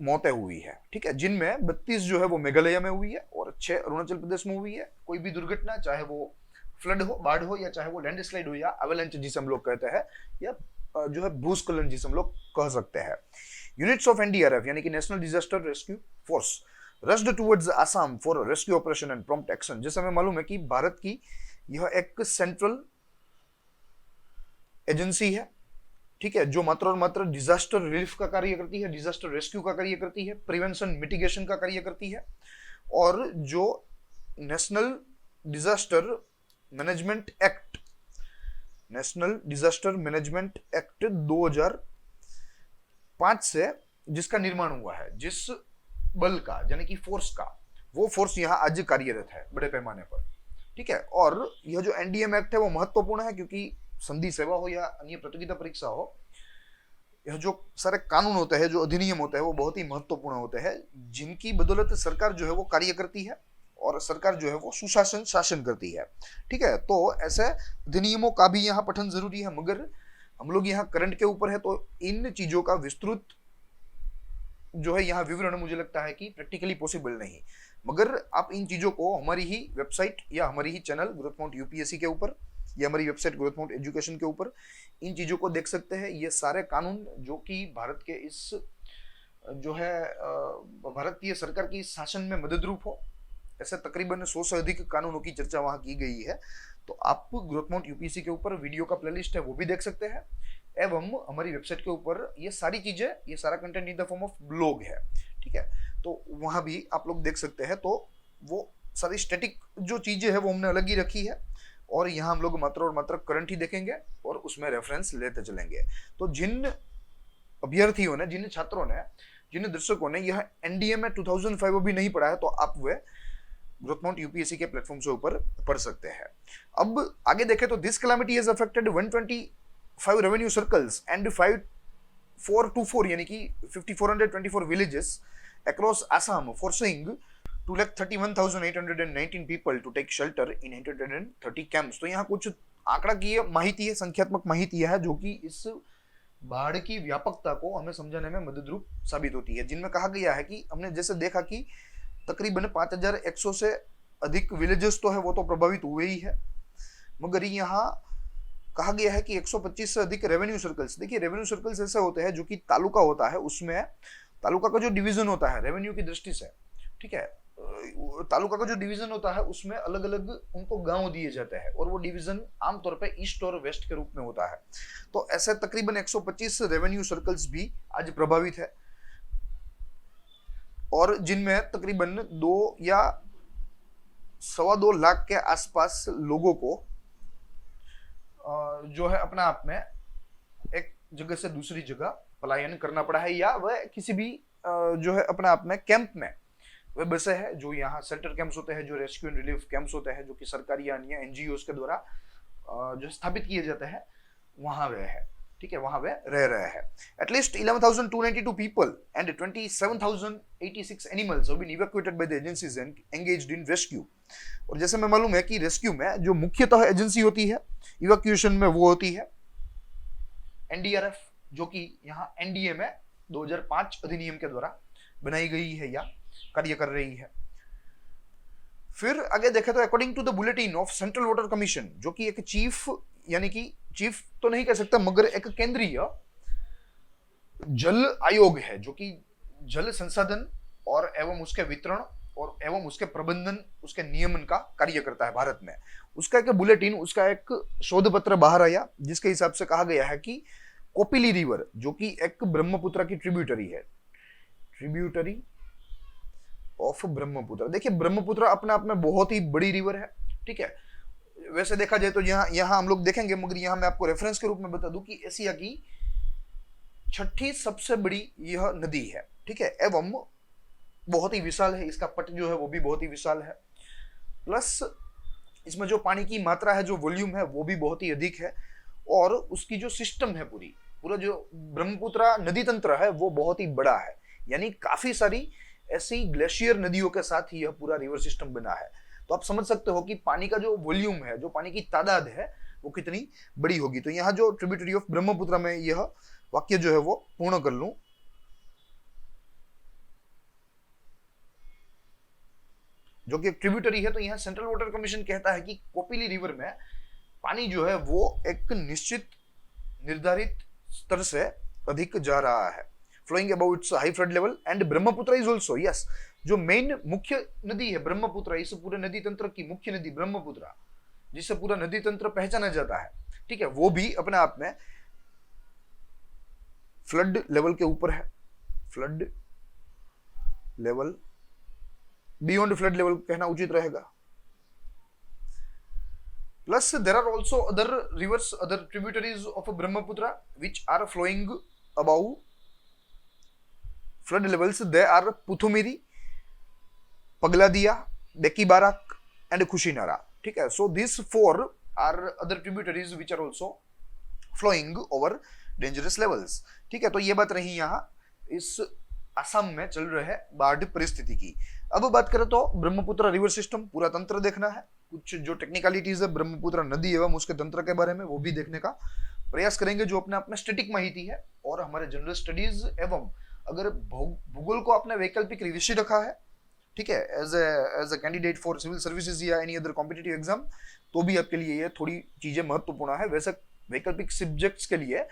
मौतें हुई है। ठीक है, जिनमें 32 जो है वो मेघालय में हुई है और 6 अरुणाचल प्रदेश में हुई है। कोई भी दुर्घटना, चाहे वो फ्लड हो, बाढ़ हो, या चाहे वो लैंडस्लाइड हो, या अवेलेंच जिसे हम लोग कहते हैं, या जो है भूस्खलन जिसे हम लोग कह सकते हैं। यूनिट्स ऑफ एनडीआरएफ यानी कि national disaster rescue force rushed towards Assam for rescue operation and prompt action। जैसे हमें मालूम है कि भारत की यह एक सेंट्रल एजेंसी है। ठीक है, जो मात्र और मात्र डिजास्टर रिलीफ का कार्य करती है, डिजास्टर रेस्क्यू का कार्य करती है, प्रिवेंशन मिटिगेशन का कार्य करती है, और जो national disaster management act, national disaster management act 2005 से जिसका निर्माण हुआ है, जिस बल का यानी कि फोर्स का, वो फोर्स यहाँ आज कार्यरत है बड़े पैमाने पर। ठीक है, और यह जो एनडीएम एक्ट है वो महत्वपूर्ण है, क्योंकि संधि सेवा हो या अन्य प्रतियोगिता परीक्षा हो, यह जो सारे कानून होते हैं, जो अधिनियम होते हैं, वो बहुत ही महत्वपूर्ण होते हैं, जिनकी बदौलत सरकार जो है वो कार्य करती है और सरकार जो है वो सुशासन शासन करती है। ठीक है, तो ऐसे अधिनियमों का भी यहाँ पठन जरूरी है, मगर हम लोग यहाँ करंट के ऊपर है तो इन चीजों का विस्तृत जो है यहाँ विवरण मुझे लगता है कि प्रैक्टिकली पॉसिबल नहीं। मगर आप इन चीजों को हमारी ही वेबसाइट या हमारी ही चैनल ग्रोथ माउंट यूपीएससी के ऊपर या हमारी वेबसाइट ग्रोथ माउंट एजुकेशन के ऊपर इन चीजों को देख सकते हैं। ये सारे कानून जो कि भारत के इस जो है भारतीय सरकार की शासन में मददरूप हो, ऐसे तकरीबन 100 से अधिक कानूनों की चर्चा वहां की गई है। तो आप ग्रोथ माउंट यूपीएससी के ऊपर वीडियो का प्लेलिस्ट है वो भी देख सकते हैं, एवं हमारी वेबसाइट के ऊपर ये सारी चीजें, ये सारा content in the form of blog है। ठीक है, तो वहां भी आप लोग देख सकते हैं। तो वो सारी स्टैटिक जो चीजें हैं वो हमने अलग ही रखी है, और यहाँ हम लोग मात्र और मात्र करंट ही देखेंगे और उसमें रेफरेंस लेते चलेंगे। तो जिन अभ्यर्थियों ने, जिन छात्रों ने, जिन दर्शकों ने यह एनडीएम में 2005 अभी नहीं पढ़ा है, तो आप वे ग्रोथ माउंट यूपीएससी के प्लेटफॉर्म से ऊपर पढ़ सकते हैं। अब आगे देखें तो this calamity has affected 125 revenue circles and 5424 यानी कि 5424 villages across Assam, forcing 231,819 people to take shelter in 830 camps. तो यहाँ कुछ आंकड़ा की माहिती है, संख्यात्मक माहिती है, जो कि इस बाढ़ की व्यापकता को हमें समझाने में मददरूप साबित होती है, जिनमें कहा गया है कि हमने जैसे देखा कि तकरीबन 5100 से अधिक विलेजेस तो है वो तो प्रभावित हुए ही है, मगर यहाँ कहा गया है कि 125 से अधिक रेवेन्यू सर्कल्स। देखिए, रेवेन्यू सर्कल्स ऐसे होते हैं जो कि तालुका होता है, उसमें तालुका का जो डिवीजन होता है रेवेन्यू की दृष्टि से, ठीक है, तालुका का जो डिवीजन होता है उसमें अलग अलग उनको गांव दिए जाते हैं, और वो डिवीजन आमतौर पे ईस्ट और वेस्ट के रूप में होता है। तो ऐसे तकरीबन 125 रेवेन्यू सर्कल्स भी आज प्रभावित है, और जिनमें तकरीबन 2 या 2.25 लाख के आसपास लोगों को जो है अपना आप में एक जगह से दूसरी जगह पलायन करना पड़ा है, या वह किसी भी जो है अपना आप में कैंप में वे बसे हैं, जो यहाँ शेल्टर कैंप्स होते हैं, जो रेस्क्यू एंड रिलीफ कैंप्स होते हैं, जो कि सरकारी या अन्य एनजीओस के द्वारा जो स्थापित किए जाते हैं, वहां वे है। ठीक है, वहां वे रह रहे हैं। At least 11,292 people and 27,086 animals have been evacuated by the agencies engaged in rescue. और जैसे मैं मालूम है कि रेस्क्यू में जो मुख्यतः एजेंसी होती है इवैक्यूएशन में वो होती है एनडीआरएफ, जो कि यहाँ एनडीए में 2005 अधिनियम के द्वारा बनाई गई है या कार्य कर रही है। फिर आगे देखें तो according to the bulletin of central water commission, जो कि एक चीफ, यानी कि चीफ तो नहीं कह सकता मगर एक केंद्रीय जल आयोग है, जो कि जल संसाधन और एवं उसके वितरण और एवं उसके प्रबंधन, उसके नियमन का कार्य करता है भारत में। उसका एक बुलेटिन, उसका एक शोध पत्र बाहर आया जिसके हिसाब से कहा गया है कि कोपिली रिवर, जो कि एक ब्रह्मपुत्र की ट्रिब्यूटरी है, ट्रिब्यूटरी ऑफ ब्रह्मपुत्र। देखिए ब्रह्मपुत्र अपने आप में बहुत ही बड़ी रिवर है, ठीक है। वैसे देखा जाए तो यहाँ हम लोग देखेंगे, मगर यहाँ मैं आपको रेफरेंस के रूप में बता दूं कि एशिया की 6ठी सबसे बड़ी यह नदी है, ठीक है, एवं बहुत ही विशाल है। इसका पट जो है वो भी बहुत ही विशाल है, प्लस इसमें जो पानी की मात्रा है, जो वॉल्यूम है वो भी बहुत ही अधिक है, और उसकी जो सिस्टम है पूरा जो ब्रह्मपुत्र नदी तंत्र है वो बहुत ही बड़ा है, यानी काफी सारी ऐसी ग्लेशियर नदियों के साथ ही यह पूरा रिवर सिस्टम बना है। तो आप समझ सकते हो कि पानी का जो वॉल्यूम है, जो पानी की तादाद है वो कितनी बड़ी होगी। तो यहाँ जो ट्रिब्यूटरी ऑफ ब्रह्मपुत्र में यह वाक्य जो है वो पूर्ण कर लूं, जो कि एक ट्रिब्यूटरी है। तो यहाँ सेंट्रल वाटर कमीशन कहता है कि कोपिली रिवर में पानी जो है वो एक निश्चित निर्धारित स्तर से अधिक जा रहा है, flowing about its high flood level, and Brahmaputra is also, yes, जो मेन मुख्य नदी है ब्रह्मपुत्र, इस पूरे नदी तंत्र की मुख्य नदी ब्रह्मपुत्र, जिससे पूरा नदी तंत्र पहचाना जाता है, ठीक है, वो भी अपने आप में फ्लड लेवल के ऊपर है, flood level, beyond flood level कहना उचित रहेगा। Plus there are also other rivers, other tributaries of Brahmaputra which are flowing above flood levels. They are Puthimari, Pagladiya, Beki Barak and Kushinara, ठीक है। So this 4 are other tributaries which are also flowing over dangerous levels, ठीक है। तो ये बात रही यहाँ इस असम में चल रहे बाढ़ परिस्थिति की। अब बात करें तो ब्रह्मपुत्र रिवर सिस्टम पूरा तंत्र देखना है, कुछ जो टेक्निकलिटीज है ब्रह्मपुत्र नदी एवं उसके तंत्र के बारे में वो भी देखने का प्रयास करेंगे, जो अपने आप में स्टैटिक माहिती है। और हमारे जनरल स्टडीज एवं अगर भूगोल को आपने वैकल्पिक विषय रखा है, ठीक है, as a candidate for civil services या एनी अदर कॉम्पिटिटिव एग्जाम, तो भी आपके लिए ये थोड़ी चीजें महत्वपूर्ण है। वैसे वैकल्पिक सब्जेक्ट्स के लिए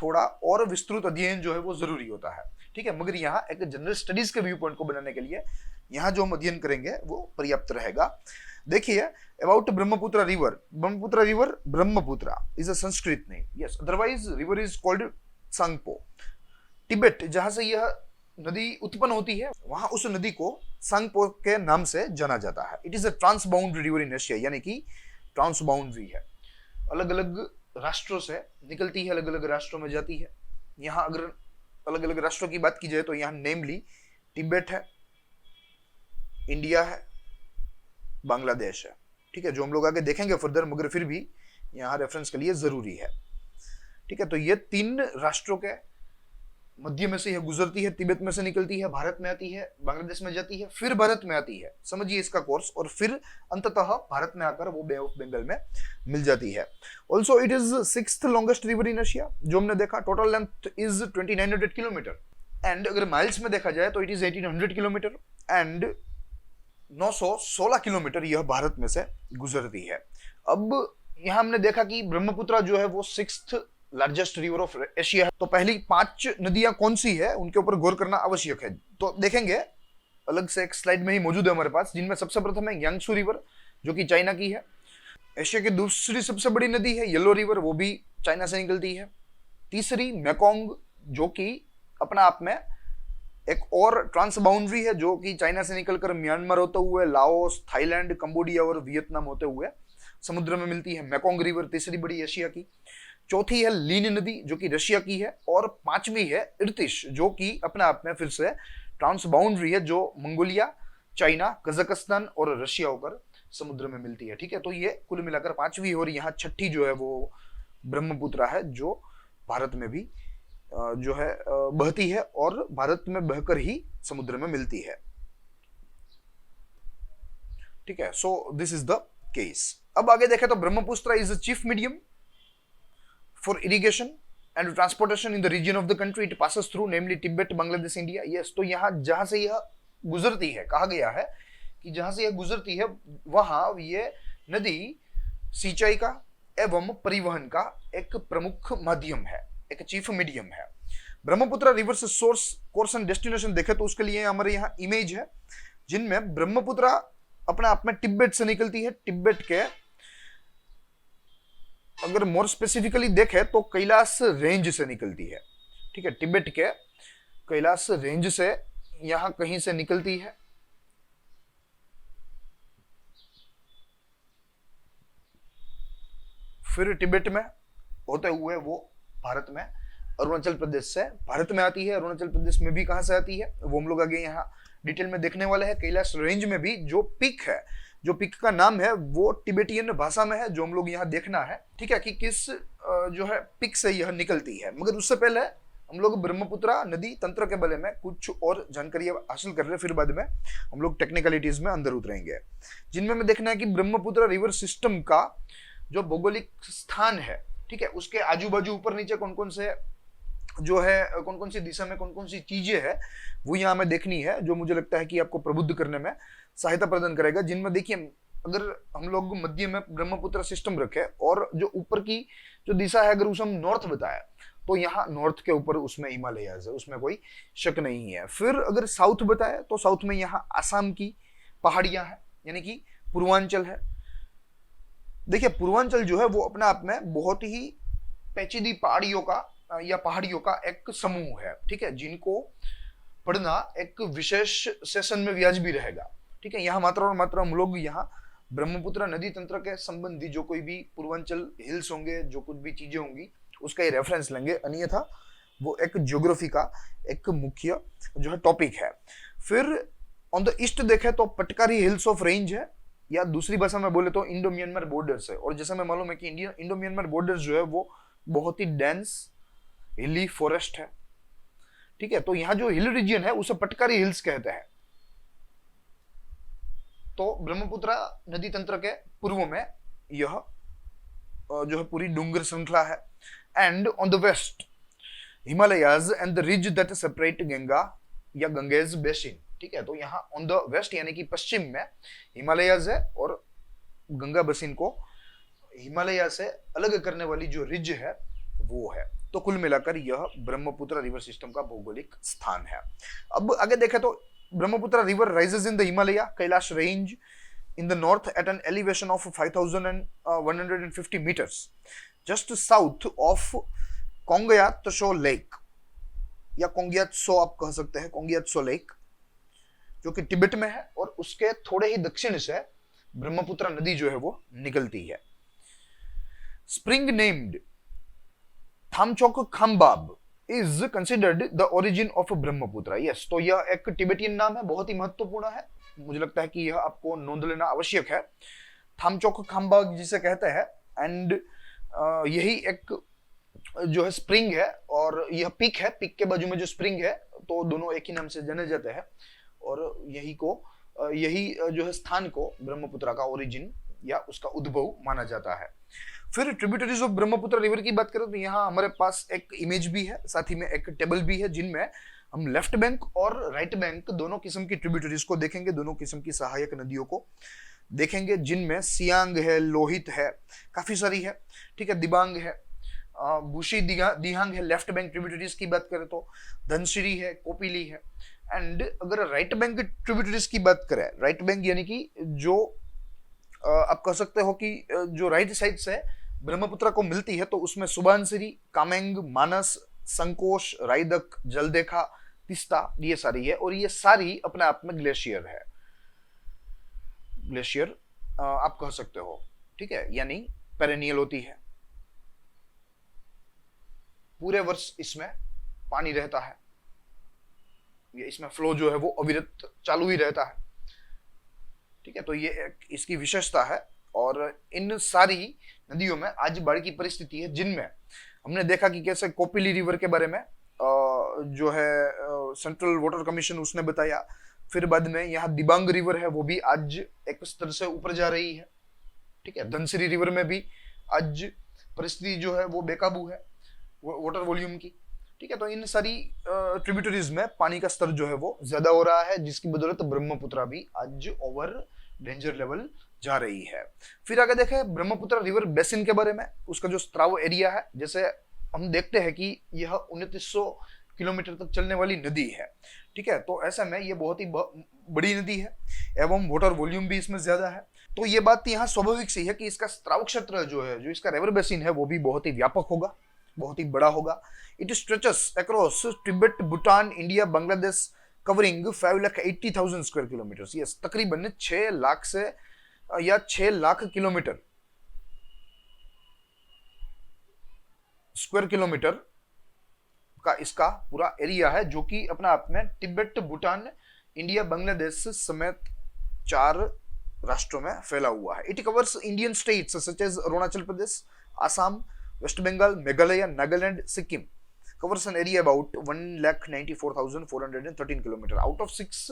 थोड़ा और विस्तृत अध्ययन जो है वो जरूरी होता है, ठीक है, मगर यहाँ एक जनरल स्टडीज के व्यू पॉइंट को बनाने के लिए यहाँ जो हम अध्ययन करेंगे वो पर्याप्त रहेगा। देखिए about Brahmaputra river, Brahmaputra river, Brahmaputra is a Sanskrit name, yes, otherwise river is called Tsangpo. Tibet जहां से यह नदी उत्पन्न होती है वहां उस नदी को सांगपो के नाम से जाना जाता है। It is a transbound river in Asia, यानी कि ट्रांसबाउंड्री है, अलग अलग राष्ट्रों से निकलती है, अलग अलग राष्ट्रों में जाती है। यहाँ अगर अलग अलग राष्ट्रों की बात की जाए तो यहाँ नेमली तिब्बत है, इंडिया है, बांग्लादेश है, ठीक है, जो हम लोग आगे देखेंगे फर्दर, मगर फिर भी यहाँ रेफरेंस के लिए जरूरी है, ठीक है। तो ये 3 राष्ट्रों के मध्य में से यह गुजरती है, तिब्बत में से निकलती है, भारत में आती है, बांग्लादेश में जाती है, फिर भारत में आती है, समझिए इसका कोर्स, और फिर अंततः भारत में आकर वो बे ऑफ बंगाल में मिल जाती है। Also it is 6th longest river in Asia, जो हमने देखा total length is 2900 kilometre, and अगर माइल्स में देखा जाए तो it is 1800 kilometre, and 916 kilometre यह भारत में से गुजरती है। अब यहां हमने देखा कि ब्रह्मपुत्र जो है वो 6th largest river of Asia है। तो पहली 5 नदियां कौन सी है उनके ऊपर गौर करना आवश्यक है। तो देखेंगे अलग से एक स्लाइड में ही मौजूद है हमारे पास, जिनमें सबसे प्रथम है यांगसू रिवर, जो कि चाइना की है। एशिया की दूसरी सबसे बड़ी नदी है येलो रिवर, वो भी चाइना से निकलती है। तीसरी मेकोंग, जो कि अपना आप में एक और ट्रांस बाउंड्री है, जो कि चाइना से निकलकर म्यांमार होते हुए लाओस, थाईलैंड, कंबोडिया और वियतनाम होते हुए समुद्र में मिलती है। मेकोंग रिवर तीसरी बड़ी एशिया की। चौथी है लीन नदी, जो कि रशिया की है, और 5वीं है इर्तिश, जो कि अपने आप में फिर से ट्रांस बाउंड्री है, जो मंगोलिया, चाइना, कजाकिस्तान और रशिया होकर समुद्र में मिलती है, ठीक है। तो ये कुल मिलाकर 5वीं, और यहाँ 6ठी जो है वो ब्रह्मपुत्र है, जो भारत में भी जो है बहती है और भारत में बहकर ही समुद्र में मिलती है, ठीक है। So this is the case. अब आगे देखें तो Brahmaputra is a chief medium for irrigation and transportation in the region of the country. It passes through namely Tibet, Bangladesh, India. Yes, तो यहां जहां से यह गुजरती है, कहा गया है कि जहां से यह गुजरती है वहां ये नदी सिंचाई का एवं परिवहन का एक प्रमुख माध्यम है, एक चीफ मीडियम है। ब्रह्मपुत्र रिवर से सोर्स, कोर्स एंड डेस्टिनेशन देखे तो उसके लिए हमारे यहाँ इमेज है जिनमें ब्रह्मपुत्र अपने आप में तिब्बत से निकलती है। तिब्बत के अगर मोर स्पेसिफिकली देखे तो कैलाश रेंज से निकलती है। ठीक है, तिब्बत के कैलाश रेंज से यहां कहीं से निकलती है। फिर तिब्बत में होते हुए वो भारत में अरुणाचल प्रदेश से भारत में आती है। अरुणाचल प्रदेश में भी कहां से आती है वो हम लोग आगे यहाँ डिटेल में देखने वाले हैं। कैलाश रेंज में भी जो पीक है, जो पीक का नाम है वो तिब्बतियन भाषा में है, जो हम लोग यहाँ देखना है। ठीक है, कि किस जो है पीक से यह निकलती है। मगर उससे पहले हम लोग ब्रह्मपुत्र नदी तंत्र के बारे में कुछ और जानकारी हासिल कर रहे, फिर बाद में हम लोग टेक्निकलिटीज में अंदर उतरेंगे, जिनमें हमें देखना है कि ब्रह्मपुत्र रिवर सिस्टम का जो भौगोलिक स्थान है, ठीक है, उसके आजू बाजू ऊपर नीचे कौन कौन से जो है, कौन कौन सी दिशा में कौन कौन सी चीजें है वो यहाँ हमें देखनी है, जो मुझे लगता है कि आपको प्रबुद्ध करने में सहायता प्रदान करेगा। जिनमें देखिए, अगर हम लोग मध्य में ब्रह्मपुत्र सिस्टम रखे और जो ऊपर की जो दिशा है अगर उसे हम नॉर्थ बताया तो यहाँ नॉर्थ के ऊपर उसमें हिमालयाज है, उसमें कोई शक नहीं है। फिर अगर साउथ बताया तो साउथ में यहाँ आसाम की पहाड़ियां हैं, यानी कि पूर्वांचल है। देखिए, पूर्वांचल जो है वो अपने आप में बहुत ही पेचीदी पहाड़ियों का या पहाड़ियों का एक समूह है। ठीक है, जिनको पढ़ना एक विशेष सेशन में व्याज भी रहेगा। ठीक है, यहाँ मात्र और मात्र हम लोग यहाँ ब्रह्मपुत्र नदी तंत्र के संबंधी जो कोई भी पूर्वांचल हिल्स होंगे, जो कुछ भी चीजें होंगी उसका ही रेफरेंस लेंगे, अन्यथा वो एक ज्योग्राफी का एक मुख्य जो है टॉपिक है। फिर ऑन द ईस्ट देखें तो पटकारी हिल्स ऑफ रेंज है, या दूसरी भाषा में बोले तो इंडो म्यांमार बॉर्डर्स है। और जैसा मैं मालूम है कि इंडो म्यांमार बॉर्डर्स जो है वो बहुत ही डेंस हिली फॉरेस्ट है। ठीक है, तो यहाँ जो हिल रीजन है उसे पटकारी हिल्स कहते हैं। तो ब्रह्मपुत्र नदी तंत्र के पूर्व में यह जो है पूरी डूंगर श्रृंखला है। And on the west Himalayas and the ridge that separate Ganga या गंगेज बेसिन। ठीक है, तो यहाँ ऑन द वेस्ट यानी कि पश्चिम में हिमालयाज है और गंगा बेसिन को हिमालय से अलग करने वाली जो रिज है वो है। तो कुल मिलाकर यह ब्रह्मपुत्र रिवर सिस्टम का भौगोलिक स्थान है। अब आगे देखें तो Brahmaputra river rises in the Himalaya Kailash range in the north at an elevation of 5,150 meters just south of Kongyatso lake, या कोंगयात्सो आप कह सकते हैं, कोंगयात्सो लेक जो कि तिब्बत में है और उसके थोड़े ही दक्षिण से ब्रह्मपुत्र नदी जो है वो निकलती है। Spring named Tamchok Khambab is considered the origin of Brahmaputra. Yes, तो यह एक तिब्बतियन नाम है, बहुत ही महत्वपूर्ण है, मुझे लगता है कि यह आपको नोंद लेना आवश्यक है। थामचोक खामबाग जिसे कहते हैं, एंड यही एक जो है स्प्रिंग है और यह पीक है, पीक के बाजू में जो स्प्रिंग है, तो दोनों एक ही नाम से जाने जाते हैं और यही जो है स्थान को ब्रह्मपुत्र का ओरिजिन या उसका उद्भव माना जाता है। फिर ट्रिब्यूटरीज ऑफ ब्रह्मपुत्र रिवर की बात करें तो यहाँ हमारे पास एक इमेज भी है, साथ ही में एक टेबल भी है, जिनमें हम लेफ्ट बैंक और राइट बैंक दोनों किस्म की ट्रिब्यूटरीज को देखेंगे, दोनों किस्म की सहायक नदियों को देखेंगे, जिनमें सियांग है, लोहित है, काफी सारी है। ठीक है, दिबांग है, बुशी दिहांग है। लेफ्ट बैंक ट्रिब्यूटरीज की बात करें तो धनसिरी है, कोपिली है। एंड अगर राइट बैंक ट्रिब्यूटरीज की बात करें, राइट बैंक यानी कि जो आप कह सकते हो कि जो राइट साइड से ब्रह्मपुत्र को मिलती है, तो उसमें सुबानसिरी, कामेंग, मानस, संकोश, रायदक, जलदेखा, तिस्ता, ये सारी है। और ये सारी अपने आप में ग्लेशियर है, ग्लेशियर आप कह सकते हो। ठीक है, यानी पेरेनियल होती है, पूरे वर्ष इसमें पानी रहता है, ये इसमें फ्लो जो है वो अविरत चालू ही रहता है। ठीक है, तो ये इसकी विशेषता है। और इन सारी नदियों में आज बाढ़ की परिस्थिति है, जिनमें हमने देखा कि कैसे कोपिली रिवर के बारे में जो है सेंट्रल वाटर कमीशन उसने बताया। फिर बाद में यहाँ दिबांग रिवर है, वो भी आज एक स्तर से ऊपर जा रही है। ठीक है, धनसिरी रिवर में भी आज परिस्थिति जो है वो बेकाबू है वाटर वॉल्यूम की, ठीक है। तो इन सारी ट्रिब्यूटरीज में पानी का स्तर जो है वो ज्यादा हो रहा है, जिसकी बदौलत ब्रह्मपुत्र भी आज ओवर डेंजर लेवल जा रही है। फिर आगे देखें ब्रह्मपुत्र रिवर बेसिन के बारे में, उसका जो स्त्राव एरिया है, जैसे हम देखते हैं कि यह 2900 किलोमीटर तक चलने वाली नदी है, ठीक है। तो ऐसे में ये बहुत ही बड़ी नदी है एवं वाटर वॉल्यूम भी इसमें ज्यादा है। तो ये बात यहाँ स्वाभाविक सी है कि इसका स्त्राव क्षेत्र जो है, जो इसका रिवर बेसिन है, वो भी बहुत ही व्यापक होगा, बहुत ही बड़ा होगा। It stretches across Tibet, Bhutan, India, Bangladesh, covering 5,80,000 square kilometre. Yes, तकरीबन 6 लाख से या 6 लाख किलोमीटर स्क्वायर किलोमीटर का इसका पूरा एरिया है, जो कि अपना आप में तिब्बत, भूटान, इंडिया, बांग्लादेश समेत 4 राष्ट्रों में फैला हुआ है। It covers Indian states such as Arunachal Pradesh, Assam, West Bengal, Meghalaya, Nagaland, Sikkim. Covers an area about 1,94,413 kilometers out of 6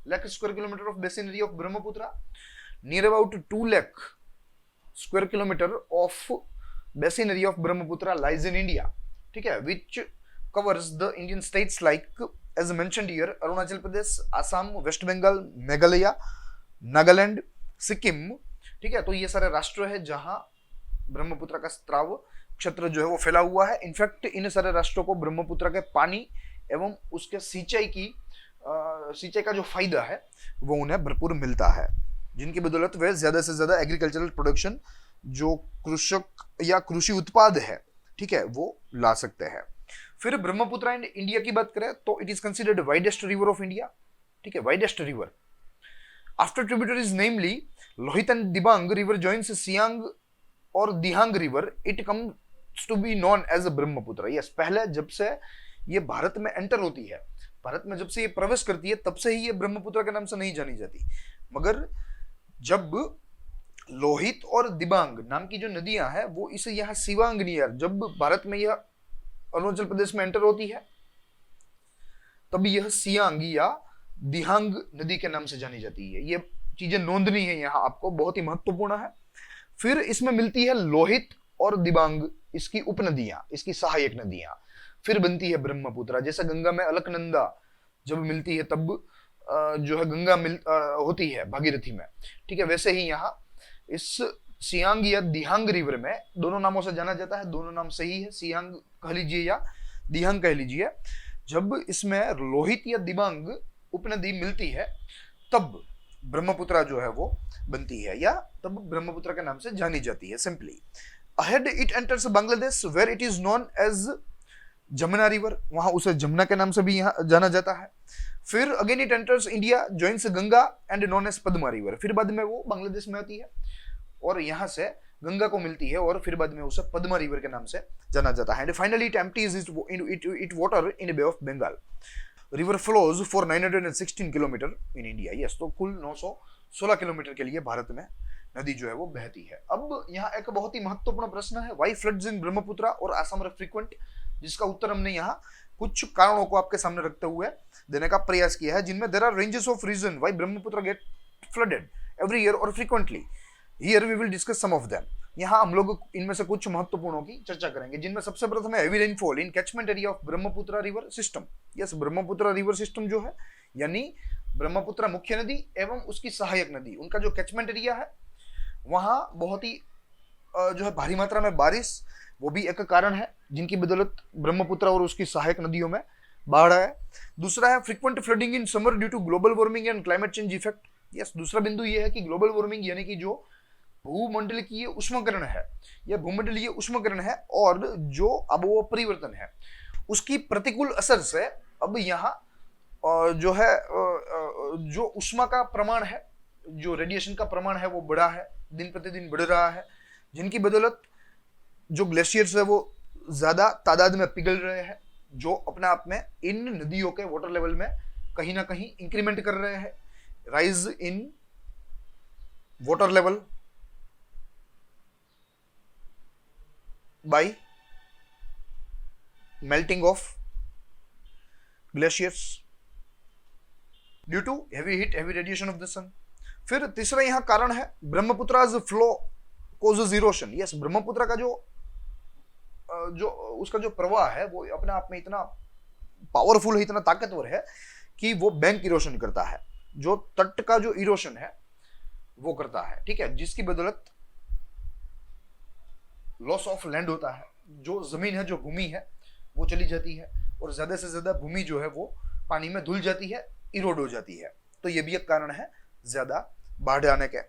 lakh square kilometer of basin area of Brahmaputra. Near about 2 lakh square kilometer of basin area of Brahmaputra lies in India, ठीक है, which covers the Indian states like as mentioned here Arunachal Pradesh, Assam, West Bengal, Meghalaya, Nagaland, Sikkim, ठीक है। तो ये सारे राष्ट्र है जहां ब्रह्मपुत्र का स्त्राव क्षेत्र जो है वो फैला हुआ है। इनफैक्ट इन सारे राष्ट्रों को ब्रह्मपुत्र के पानी एवं उसके सिंचाई का जो फायदा है वो उन्हें भरपूर मिलता है, जिनकी बदौलत वे ज्यादा से ज्यादा एग्रीकल्चरल प्रोडक्शन, जो कृषक या कृषि उत्पाद है, ठीक है, वो ला सकते हैं। फिर ब्रह्मपुत्र एंड इंडिया की बात करें तो it is considered widest river of India, ठीक है, widest river. After tributaries namely Lohit and Dibang river joins Siang और Dihang river, it comes to be known as Brahmaputra. Yes, पहले जब से ये भारत में एंटर होती है, भारत में जब से ये प्रवेश करती है, तब से ही ये ब्रह्मपुत्र के नाम से नहीं जानी जाती। मगर जब लोहित और दिबांग नाम की जो नदियां हैं वो इसे यहाँ सिवांग नियर, जब भारत में यह अरुणाचल प्रदेश में एंटर होती है, तब यह सियांग या दिहांग नदी के नाम से जानी जाती है। ये चीजें नोंदनी है यहाँ आपको, बहुत ही महत्वपूर्ण है। फिर इसमें मिलती है लोहित और दिबांग, इसकी उपनदियां, इसकी सहायक नदियां, फिर बनती है ब्रह्मपुत्र। जैसे गंगा में अलकनंदा जब मिलती है तब जो है गंगा होती है भागीरथी में, ठीक है, वैसे ही यहाँ इस सियांग या दिहांग रिवर में, दोनों नामों से जाना जाता है, दोनों नाम सही है, सियांग कह लीजिए या दिहांग कह लीजिए। जब इसमें लोहित या दिबांग उपनदी मिलती है तब ब्रह्मपुत्र जो है वो बनती है, या तब ब्रह्मपुत्र के नाम से जानी जाती है simply. Ahead it enters Bangladesh where it is known as Jamuna river, वहां उसे जमुना के नाम से भी यहाँ जाना जाता है। फिर again it enters India, joins Ganga and known as Padma river, फिर बाद में वो बांग्लादेश में आती है और यहाँ से गंगा को मिलती है और फिर बाद में उसे पद्मा रिवर के नाम से जाना जाता है। And finally it empties it water in bay of Bengal. River flows for 916 kilometre in India. Yes, तो कुल 916 किलोमीटर के लिए भारत में नदी जो है वो बहती है। अब यहाँ एक बहुत ही महत्वपूर्ण प्रश्न है, व्हाई फ्लड्स इन ब्रह्मपुत्र और असम आर फ्रीक्वेंट, जिसका उत्तर हमने यहाँ कुछ कारणों को आपके सामने रखते हुए देने का प्रयास किया है, जिनमें there are ranges of reason why Brahmaputra get flooded every year और frequently. Here we will discuss some of them. यहाँ हम लोग इनमें से कुछ महत्वपूर्णों की चर्चा करेंगे, जिनमें सबसे प्रथम है heavy rainfall in catchment area of Brahmaputra river system. Yes, Brahmaputra river system जो है, यानी ब्रह्मपुत्र मुख्य नदी एवं उसकी सहायक नदी, उनका जो कैचमेंट एरिया है वहां बहुत ही जो है भारी मात्रा में बारिश, वो भी एक कारण है जिनकी बदौलत ब्रह्मपुत्र और उसकी सहायक नदियों में बाढ़ है। दूसरा है frequent flooding in summer due to global warming and climate change effect. Yes, दूसरा बिंदु ये है कि ग्लोबल वार्मिंग यानी कि जो भूमंडलीय उष्मीकरण है, यह भूमंडलीय उष्मीकरण है और जो आबोहवा परिवर्तन है, उसकी प्रतिकूल असर से अब यहाँ जो है जो उष्मा का प्रमाण है, जो रेडिएशन का प्रमाण है वो बढ़ा है, दिन प्रतिदिन बढ़ रहा है, जिनकी बदौलत जो ग्लेशियर्स है वो ज्यादा तादाद में पिघल रहे हैं, जो अपने आप में इन नदियों के वाटर लेवल में कहीं ना कहीं इंक्रीमेंट कर रहे हैं। Rise in water level by melting of glaciers due to heavy heat, heavy radiation of the sun. फिर तीसरा यहाँ कारण है Brahmaputra's flow causes erosion. Yes, Brahmaputra का जो उसका जो प्रवाह है वो अपने आप में इतना पावरफुल है, इतना ताकतवर है कि वो बैंक इरोशन करता है, जो तट का जो इरोशन है वो करता है, ठीक है, जिसकी बदौलत लॉस ऑफ लैंड होता है, जो जमीन है, जो भूमि है वो चली जाती है, और ज्यादा से ज्यादा भूमि जो है वो पानी में धुल जाती है, इरोड हो जाती है। तो ये भी एक कारण है ज्यादा बाढ़ आने के।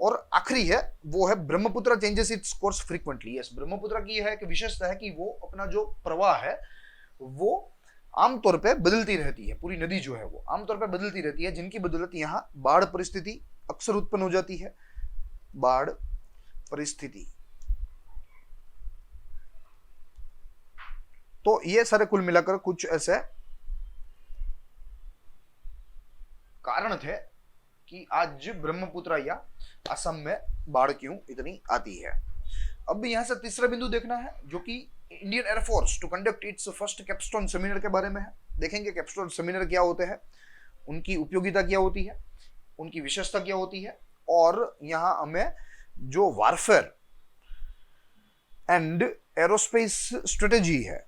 और आखिरी है वो है Brahmaputra changes its course frequently. Yes, Brahmaputra की है कि विशेषता है कि वो अपना जो प्रवाह है वो आमतौर पे बदलती रहती है, पूरी नदी जो है वो आमतौर पे बदलती रहती है, जिनकी बदौलत यहाँ बाढ़ परिस्थिति अक्सर उत्पन्न हो जाती है। बाढ़ परिस्थिति, तो ये सारे कुल मिलाकर कुछ ऐसे कारण थे कि आज ब्रह्मपुत्र या असम में बाढ़ क्यों इतनी आती है। अब यहां से तीसरा बिंदु देखना है, जो कि Indian air force to conduct its first capstone seminar के बारे में है। देखेंगे कैप्स्टोन सेमिनार क्या होते हैं, उनकी उपयोगिता क्या होती है, उनकी विशेषता क्या होती है, और यहां हमें जो वारफेयर एंड एरोस्पेस स्ट्रेटेजी है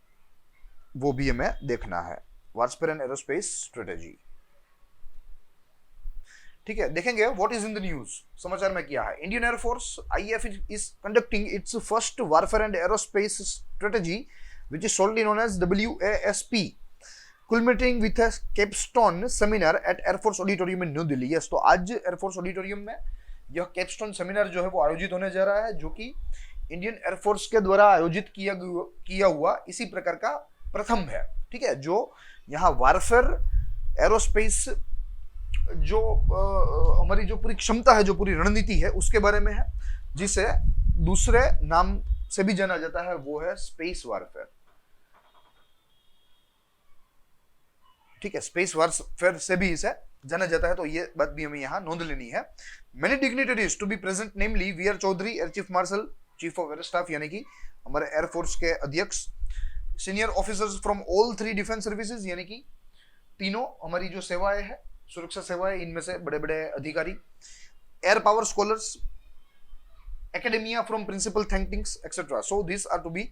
वो भी हमें देखना है। वारफेयर एंड एरोस्पेस स्ट्रेटेजी, ठीक है। देखेंगे what is in the news, समाचार में क्या है। Indian air force IAF is conducting its first warfare and aerospace strategy which is solely known as WASP, culminating with a capstone seminar at air force auditorium in New Delhi. Yes, तो आज air force auditorium में यह कैप्स्टोन seminar जो है वो आयोजित होने जा रहा है, जो कि इंडियन एयरफोर्स के द्वारा आयोजित किया हुआ इसी प्रकार का प्रथम है, ठीक है, जो यहाँ वारफेयर एरोस्पेस जो हमारी जो पूरी क्षमता है, जो पूरी रणनीति है उसके बारे में है, जिसे दूसरे नाम से भी जाना जाता है, वो है स्पेस वारफेयर, ठीक है, स्पेस वारफेयर से भी इसे जाना जाता है। तो ये बात भी हमें यहाँ नोंद लेनी है। Many dignitaries to be present, namely VR Chaudhari air chief marshal, chief of air staff, यानी कि हमारे एयरफोर्स के अध्यक्ष, senior officers from all 3 defence services, यानी कि तीनों हमारी जो सेवाएं है, सुरक्षा सेवाएं, इनमें से बड़े बड़े अधिकारी, air power scholars, academia from principal thinkings, etc. So these are to be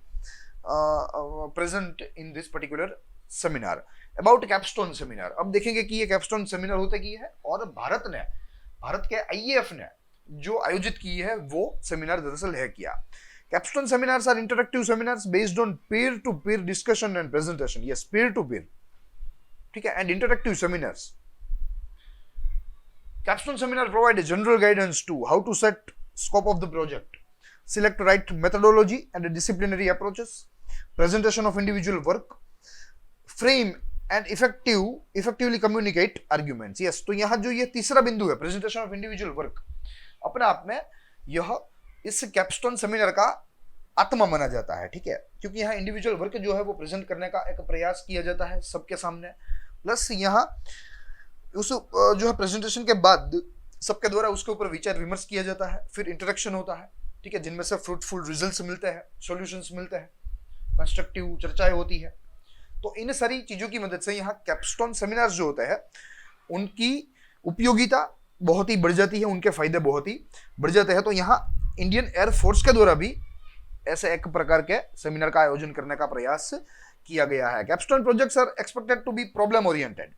present in this particular seminar about capstone seminar। अब देखेंगे कि ये कैप्स्टोन सेमिनार होते की है, और भारत के आईएएफ ने जो आयोजित की है वो सेमिनार दरअसल है क्या। Capstone seminars are interactive seminars based on peer to peer discussion and presentation. Yes, peer to peer, ठीक है, and interactive seminars. Capstone seminar provide a general guidance to how to set scope of the project, select right methodology and disciplinary approaches, presentation of individual work, frame and effectively communicate arguments। yes, तो यहाँ जो ये तीसरा बिंदु है, presentation of individual work, अपने आप में यह इस कैप्स्टोन सेमिनार का आत्मा माना जाता है, ठीक है, क्योंकि यहाँ इंडिविजुअल वर्क जो है वो प्रेजेंट करने का एक प्रयास किया जाता है सबके सामने, प्लस यहाँ उस जो है प्रेजेंटेशन के बाद सबके द्वारा उसके ऊपर विचार विमर्श किया जाता है, फिर इंटरेक्शन होता है, ठीक है, जिनमें से फ्रूटफुल रिजल्ट्स मिलते हैं, सॉल्यूशंस मिलते हैं, कंस्ट्रक्टिव चर्चाएं होती है। तो इन सारी चीजों की मदद से यहाँ कैप्स्टोन सेमिनार्स जो होते हैं उनकी उपयोगिता बहुत ही बढ़ जाती है, उनके फायदे बहुत ही बढ़ जाते हैं। तो यहाँ इंडियन एयरफोर्स के द्वारा भी ऐसे एक प्रकार के सेमिनार का आयोजन करने का प्रयास किया गया है। Capstone projects are expected to be problem oriented,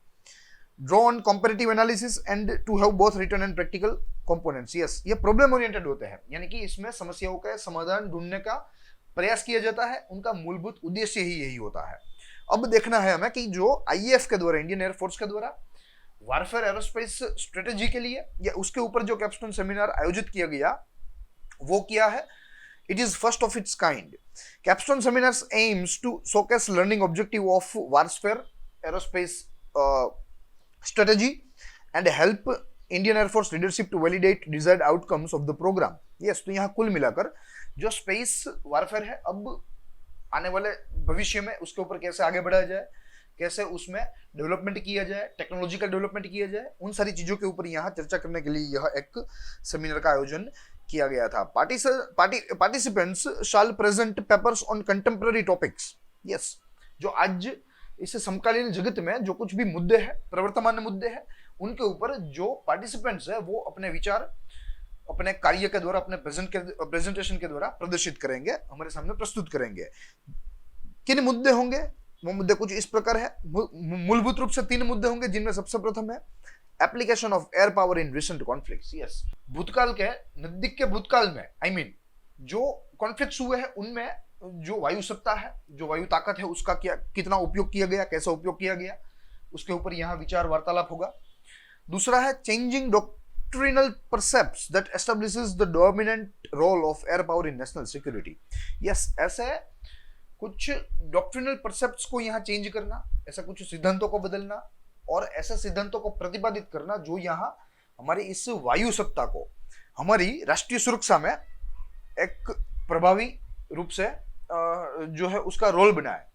draw on comparative analysis and to have both written and practical components। yes, ये प्रॉब्लम ओरिएंटेड होते हैं, यानी कि इसमें समस्याओं का समाधान ढूंढने का प्रयास किया जाता है, उनका मूलभूत उद्देश्य ही यही होता है। अब देखना है हमें कि जो आईएएफ के द्वारा, इंडियन एयरफोर्स के द्वारा वारफेयर एरोस्पेस स्ट्रेटेजी के लिए या उसके ऊपर जो कैप्स्टोन सेमिनार आयोजित किया गया वो क्या है। It is first of its kind. Capstone seminars aims to showcase learning objective of warfare aerospace strategy and help Indian Air Force leadership to validate desired outcomes of the program। yes, तो यहाँ कुल मिलाकर जो space warfare है, अब आने वाले भविष्य में उसके ऊपर कैसे आगे बढ़ाया जाए, कैसे उसमें डेवलपमेंट किया जाए, टेक्नोलॉजिकल डेवलपमेंट किया जाए, उन सारी चीजों के ऊपर यहाँ चर्चा करने के लिए यह एक सेमिनार का आयोजन किया गया था। Participants shall present papers on contemporary topics. Yes, जो आज इस समकालीन जगत में जो कुछ भी मुद्दे हैं, प्रवर्तमान मुद्दे हैं, उनके ऊपर जो पार्टिसिपेंट्स है वो अपने विचार अपने कार्य के द्वारा, अपने प्रेजेंटेशन के द्वारा प्रदर्शित करेंगे, हमारे सामने प्रस्तुत करेंगे। किन मुद्दे होंगे? वो मुद्दे कुछ इस प्रकार है। मूलभूत रूप से 3 मुद्दे होंगे, जिनमें सबसे प्रथम है application of air power in recent conflicts. Yes, भूतकाल के, नजदीक के भूतकाल में, आई मीन जो कॉन्फ्लिक्ट्स हुए हैं उनमें जो वायु सत्ता है, जो वायु ताकत है, उसका क्या, कितना उपयोग किया गया, कैसा उपयोग किया गया, उसके ऊपर यहाँ विचार वार्तालाप होगा। दूसरा है changing doctrinal percepts that establishes the dominant role of air power in national security. Yes, ऐसे कुछ डॉक्ट्रिनल परसेप्ट्स को यहाँ चेंज करना, ऐसा कुछ सिद्धांतों को बदलना और ऐसे सिद्धांतों को प्रतिपादित करना जो यहाँ हमारी इस वायु सत्ता को हमारी राष्ट्रीय सुरक्षा में एक प्रभावी रूप से जो है उसका रोल बनाए।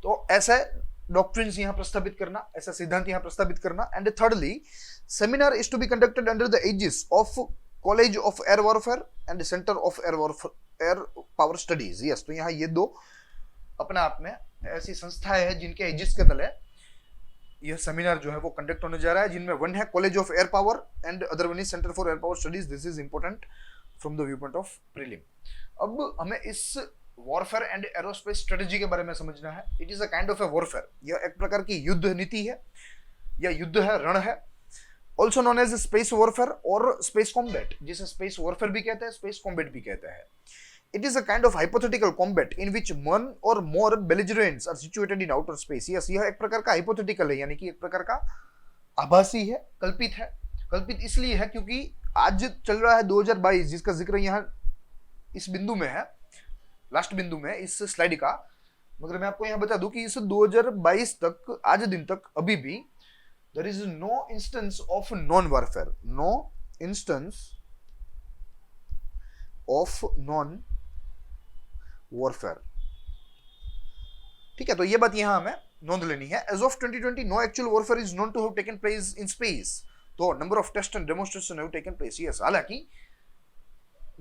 तो ऐसे डॉक्ट्रिन्स यहाँ प्रस्तावित करना, ऐसा सिद्धांत यहाँ प्रस्तावित करना। And thirdly, seminar is to be conducted under the aegis of college of air warfare and centre of air power studies. Yes, तो यहाँ ये 2 अपने आप में ऐसी संस्थाएं हैं जिनके एजिस के तले यह सेमिनार जो है वो कंडक्ट होने जा रहा है, जिनमें वन है college of air power and other one is centre for air power studies. This is important from the view point of prelim. अब हमें इस वॉरफेयर एंड एरोस्पेस स्ट्रेटेजी के बारे में समझना है। It is a kind of A warfare, यह एक प्रकार की युद्ध नीति है या युद्ध है, रण है। Also known as space warfare और स्पेस कॉम्बैट, जिसे स्पेस वॉरफेयर भी कहते हैं, स्पेस कॉम्बैट भी कहते हैं। It is a kind of hypothetical combat in which one or more belligerents are situated in outer space. Yes, यह एक प्रकार का hypothetical है, यानी कि एक प्रकार का आभासी है, कल्पित है। कल्पित इसलिए है क्योंकि आज चल रहा है 2022, जिसका जिक्र यहाँ इस बिंदु में है, लास्ट बिंदु में इस स्लाइड का। मगर मैं आपको यहाँ बता दूं कि इस 2022 तक, आज दिन तक अभी भी there is no instance of non warfare, no instance of non warfare। ठीक है, तो ये बात यहां हमें नोंद लेनी है। As of 2020 no actual warfare is known to have taken place in space. तो number of test and demonstration have taken place. Yes, हालांकि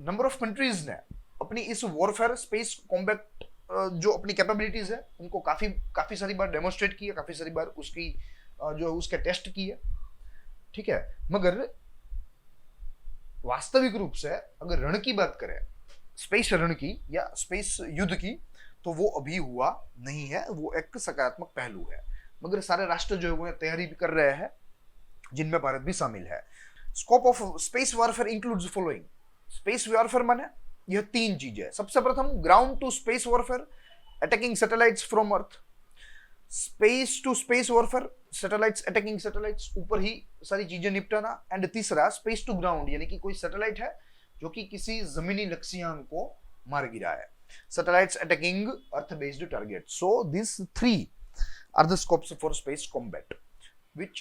नंबर ऑफ कंट्रीज ने अपनी इस वॉरफेयर स्पेस कॉम्बैट जो अपनी कैपेबिलिटीज है उनको काफी सारी बार डेमोन्स्ट्रेट किया, काफी सारी बार उसकी जो उसके टेस्ट किए। ठीक है, मगर वास्तविक रूप से अगर रण की बात करें, स्पेस रण की या स्पेस युद्ध की, तो वो अभी हुआ नहीं है। वो एक सकारात्मक पहलू है, मगर सारे राष्ट्र जो है वो तैयारी भी कर रहे हैं, जिनमें भारत भी शामिल है। Scope of space warfare includes following. Space warfare माने यह 3 चीजें। सबसे प्रथम ground to space warfare, attacking satellites from earth. Space to space warfare, satellites attacking satellites, ऊपर ही सारी चीजें निपटाना। एंड तीसरा स्पेस टू ग्राउंड, यानी कि कोई सैटेलाइट है जो कि किसी जमीनी लक्ष्यांक को मार गिरा है। Satellites attacking earth based target. So this 3 are the scopes for space combat which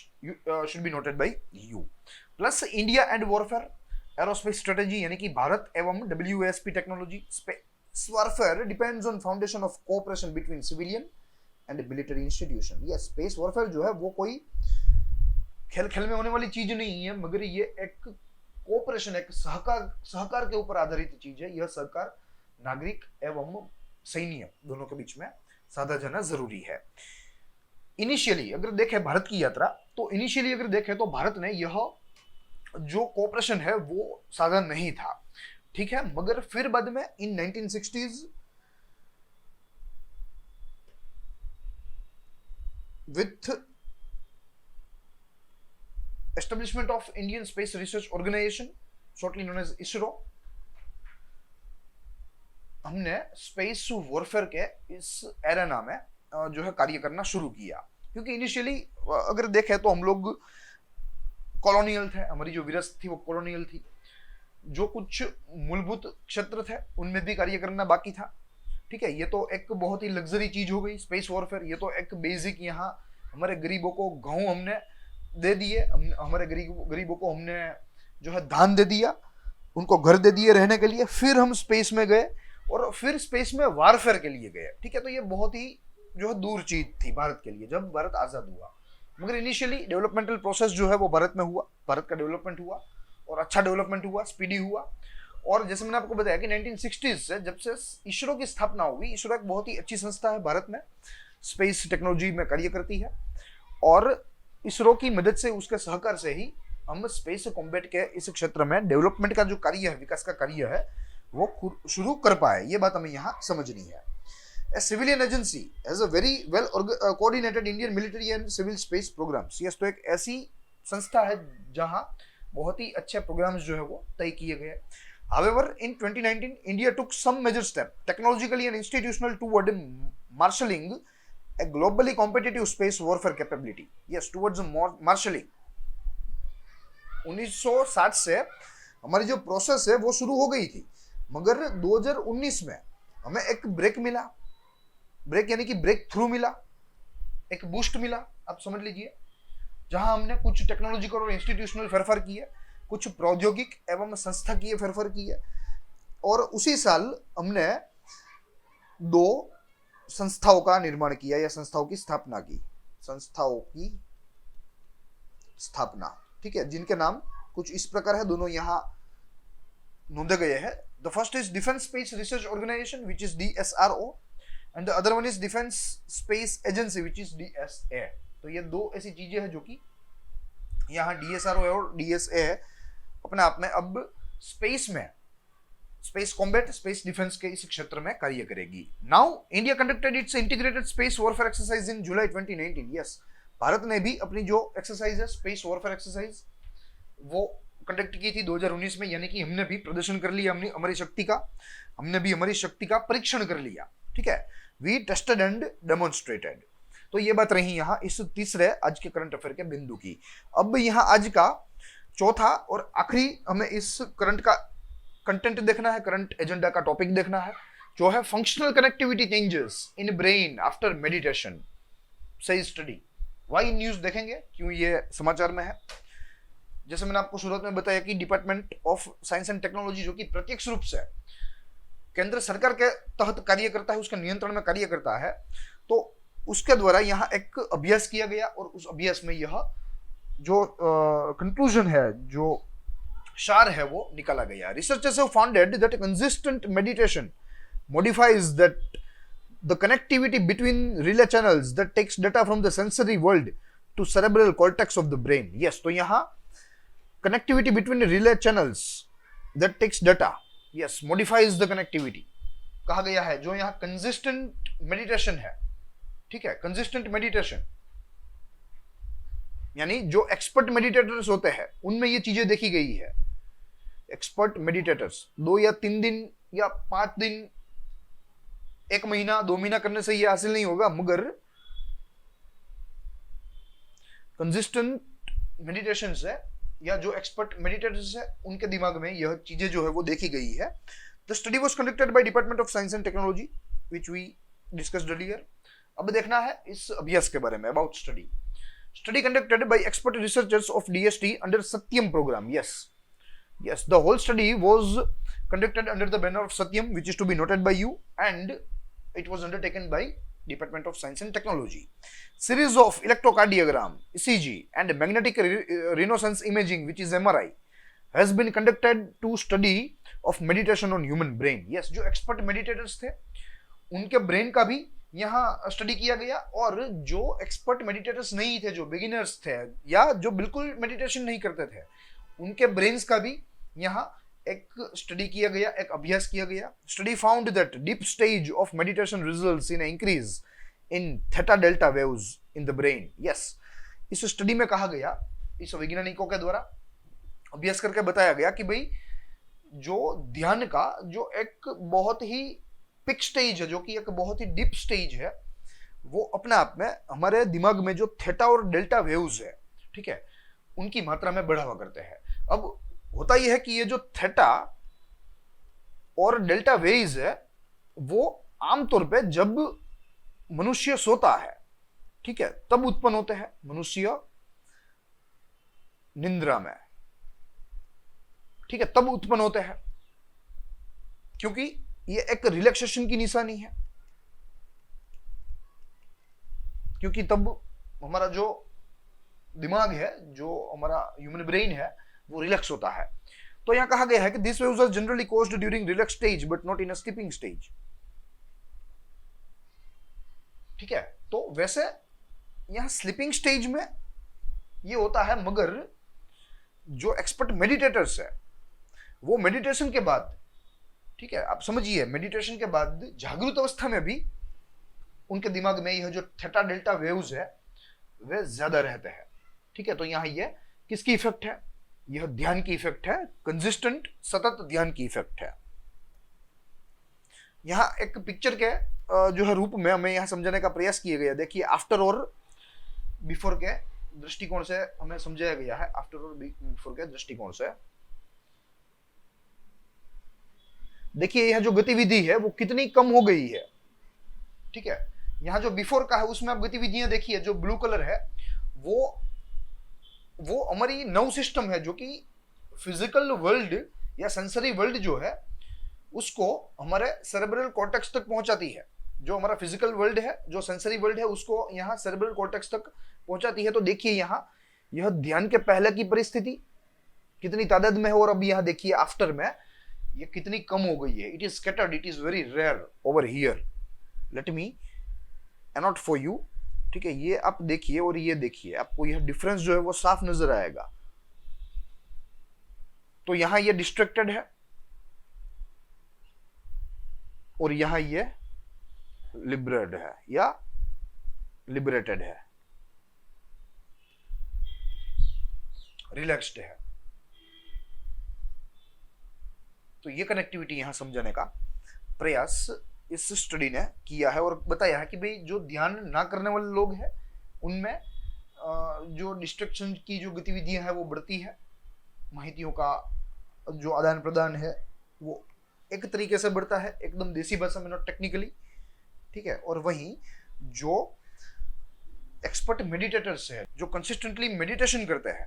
should be noted by you. Plus India and warfare aerospace strategy, यानी कि भारत एवं WASP technology. Space warfare depends on foundation of cooperation between civilian and military institution. ये space warfare जो है वो कोई खेल में होने वाली चीज नहीं है, मगर ये एक कोऑपरेशन, एक सहकार के ऊपर आधारित चीज है। यह सहकार नागरिक एवं सैन्य दोनों के बीच में साधा जाना जरूरी है। इनिशियली अगर देखें भारत की यात्रा, तो इनिशियली अगर देखें तो भारत ने यह जो कोऑपरेशन है वो साधा नहीं था। ठीक है, मगर फिर बाद में इन 1960s with establishment of Indian Space Research Organization, shortly known as ISRO, हमने स्पेस वॉरफेयर के इस एरेना में जो है कार्य करना शुरू किया। क्योंकि इनिशियली अगर देखें तो हम लोग कॉलोनियल थे, हमारी जो विरासत थी वो कॉलोनियल थी। जो कुछ मूलभूत क्षेत्र थे उनमें भी कार्य करना बाकी था। ठीक है, ये तो एक बहुत ही लग्जरी चीज हो गई स्पेस वॉरफेयर। ये तो एक बेसिक, यहाँ हमारे गरीबों को गेहूं हमने दे दिए, हमारे गरीबों को हमने जो है धान दे दिया, उनको घर दे दिए रहने के लिए। फिर हम स्पेस में गए और फिर स्पेस में वारफेयर के लिए गए। ठीक है, तो ये बहुत ही जो है दूर चीज थी भारत के लिए जब भारत आजाद हुआ। मगर इनिशियली डेवलपमेंटल प्रोसेस जो है वो भारत में हुआ, भारत का डेवलपमेंट हुआ और अच्छा डेवलपमेंट हुआ, स्पीडी हुआ। और जैसे मैंने आपको बताया कि 1960s से जब से इसरो की स्थापना हुई, इसरो एक बहुत ही अच्छी संस्था है भारत में, स्पेस टेक्नोलॉजी में कार्य करती है। और इसरो की मदद से, उसके सहकार से ही हम स्पेस कॉम्बैट के इस क्षेत्र में डेवलपमेंट का जो कार्य है, विकास का कार्य है, वो शुरू कर पाए, ये बात हमें यहाँ समझनी है। A civilian agency has a very well coordinated Indian military and civil space programs. Yes, तो एक ऐसी संस्था है जहां बहुत ही अच्छे प्रोग्राम्स जो है वो तय किए गए। However, in 2019, India took some major step, technologically and institutional, toward marshalling a globally competitive space warfare capability. Yes, towards marshalling. 1960 से हमारी जो प्रोसेस है वो शुरू हो गई थी, मगर 2019 में हमें एक ब्रेक मिला। ब्रेक यानी कि ब्रेक थ्रू मिला, एक बूस्ट मिला, आप समझ लीजिए, जहां हमने कुछ टेक्नोलॉजिकल और इंस्टीट्यूशनल फेरफार किए, कुछ प्रौद्योगिक एवं संस्थाकीय फेरफार किए, और उसी साल हमने 2 संस्थाओं का निर्माण किया या संस्थाओं की स्थापना की। संस्थाओं की स्थापना, ठीक है, जिनके नाम कुछ इस प्रकार है, दोनों यहां नोंदे गए हैं। The first is defence space research organisation which is DSRO, and the other one is defence space agency which is DSA। तो ये 2 ऐसी चीजें हैं जो कि यहाँ DSRO और DSA है, अपने आप में अब स्पेस में, स्पेस कॉम्बैट, स्पेस डिफेंस के इस क्षेत्र में कार्य करेगी। Now India conducted it's integrated space warfare exercise in July 2019। Yes, Bharat ने भी अपनी जो एक्सरसाइज है, स्पेस वॉरफेयर एक्सरसाइज, वो कंडक्ट की थी 2019 में, यानी कि हमने भी प्रदर्शन कर लिया, हमने हमारी शक्ति का परीक्षण कर लिया, ठीक है। We tested and demonstrated. तो ये बात रही यहाँ इस तीसरे आज के करंट अफेयर के बिंदु की। अब यहाँ आज का चौथा और आखिरी हमें इस करंट का कंटेंट देखना है, करंट एजेंडा का टॉपिक देखना है, जो है functional connectivity changes in brain after meditation सही स्टडी। वाई न्यूज देखेंगे, क्यों ये समाचार में है। जैसे मैंने आपको शुरुआत में बताया कि department of science and technology, जो कि प्रत्यक्ष रूप से केंद्र सरकार के तहत कार्य करता है, उसके नियंत्रण में कार्य करता है, तो उसके द्वारा यहाँ एक अभ्यास किया गया, और उस अभ्यास में यह जो कंक्लूजन है, जो सार है, वो निकाला गया। Researchers have founded that consistent meditation modifies that the connectivity between relay channels that takes data from the sensory world to cerebral cortex of the brain. Yes, तो यहाँ connectivity between relay channels that takes data, yes, modifies the connectivity कहा गया है। जो यहाँ consistent meditation है, ठीक है, consistent meditation यानी जो एक्सपर्ट मेडिटेटर्स होते हैं उनमें ये चीजें देखी गई है। एक्सपर्ट मेडिटेटर्स 2 या 3 दिन या 5 दिन, 1 महीना, 2 महीना करने से ये हासिल नहीं होगा, मगर कंसिस्टेंट मेडिटेशन से या जो एक्सपर्ट मेडिटेटर्स है उनके दिमाग में यह चीजें जो है वो देखी गई है। The study was conducted by department of science and technology which we discussed earlier. अब देखना है इस अभ्यास के बारे में, about study. Study conducted by expert researchers of DST under Satyam program. Yes, the whole study was conducted under the banner of Satyam, which is to be noted by you, and it was undertaken by Department of Science and Technology. Series of electrocardiogram, ECG, and magnetic resonance imaging, which is MRI, has been conducted to study of meditation on human brain. Yes, जो expert meditators थे उनके brain का भी यहाँ study किया गया, और जो एक्सपर्ट मेडिटेटर्स नहीं थे, जो बिगिनर्स थे या जो बिल्कुल मेडिटेशन नहीं करते थे, उनके ब्रेन्स का भी यहाँ एक स्टडी किया गया, एक अभ्यास किया गया। Study found that deep stage of meditation results in increase in theta delta waves in the brain. Yes, इस स्टडी में कहा गया, इस वैज्ञानिकों के द्वारा अभ्यास करके बताया गया कि भाई जो ध्यान का जो एक बहुत ही पिक स्टेज है, जो कि एक बहुत ही डीप स्टेज है, वो अपने आप में हमारे दिमाग में जो थीटा और डेल्टा वेव्स है, ठीक है, उनकी मात्रा में बढ़ावा करते हैं। अब होता यह है कि ये जो थीटा और डेल्टा वेव्स है वो आमतौर पे जब मनुष्य सोता है, ठीक है, तब उत्पन्न होते हैं, मनुष्य निंद्रा में, ठीक है, तब उत्पन्न होते हैं, क्योंकि ये एक रिलैक्सेशन की निशानी है, क्योंकि तब हमारा जो दिमाग है, जो हमारा ह्यूमन ब्रेन है, वो रिलैक्स होता है। तो यहां कहा गया है कि this waves are generally caused during relax stage but not in a sleeping stage, ठीक है। तो वैसे यहां स्लीपिंग स्टेज में ये होता है, मगर जो एक्सपर्ट मेडिटेटर्स है वो मेडिटेशन के बाद, ठीक है, आप समझिए, मेडिटेशन के बाद जागृत अवस्था में भी उनके दिमाग में यह जो थीटा डेल्टा वेव्स है वे ज्यादा रहते हैं। ठीक है, तो यहाँ ये किसकी इफेक्ट है? यह ध्यान की इफेक्ट है, कंसिस्टेंट सतत ध्यान की इफेक्ट है। यहाँ एक पिक्चर के जो है रूप में हमें यहाँ समझाने का प्रयास किया गया। देखिए, आफ्टर और बिफोर के दृष्टिकोण से हमें समझाया गया है, आफ्टर और बिफोर के दृष्टिकोण से। देखिए यह जो गतिविधि है वो कितनी कम हो गई है। ठीक है, यहाँ जो बिफोर का है उसमें आप गतिविधियां देखिए, जो ब्लू कलर है वो हमारी नर्व सिस्टम है, जो कि फिजिकल वर्ल्ड या सेंसरी वर्ल्ड जो है उसको हमारे सेरेब्रल कॉर्टेक्स तक पहुंचाती है। जो हमारा फिजिकल वर्ल्ड है, जो सेंसरी वर्ल्ड है, उसको यहाँ सेरेब्रल कॉर्टेक्स तक पहुंचाती है। तो देखिए यहाँ यह ध्यान के पहले की परिस्थिति कितनी तादाद में है, और अब यहाँ देखिए आफ्टर में ये कितनी कम हो गई है। It is scattered, it is very rare over here. Let me annotate for you. ठीक है, ये आप देखिए और ये देखिए, आपको यह डिफरेंस जो है वो साफ नजर आएगा। तो यहां ये डिस्ट्रैक्टेड है और यहां ये लिबरेटेड है या लिबरेटेड है, रिलैक्स्ड है। तो ये कनेक्टिविटी यहां समझाने का प्रयास इस स्टडी ने किया है और बताया है कि भाई जो ध्यान ना करने वाले लोग हैं उनमें जो डिस्ट्रैक्शन की जो गतिविधियां हैं वो बढ़ती है, माहितियों का जो आदान प्रदान है वो एक तरीके से बढ़ता है, एकदम देसी भाषा में, नॉट टेक्निकली। ठीक है, और वहीं जो एक्सपर्ट मेडिटेटर्स है, जो कंसिस्टेंटली मेडिटेशन करते हैं,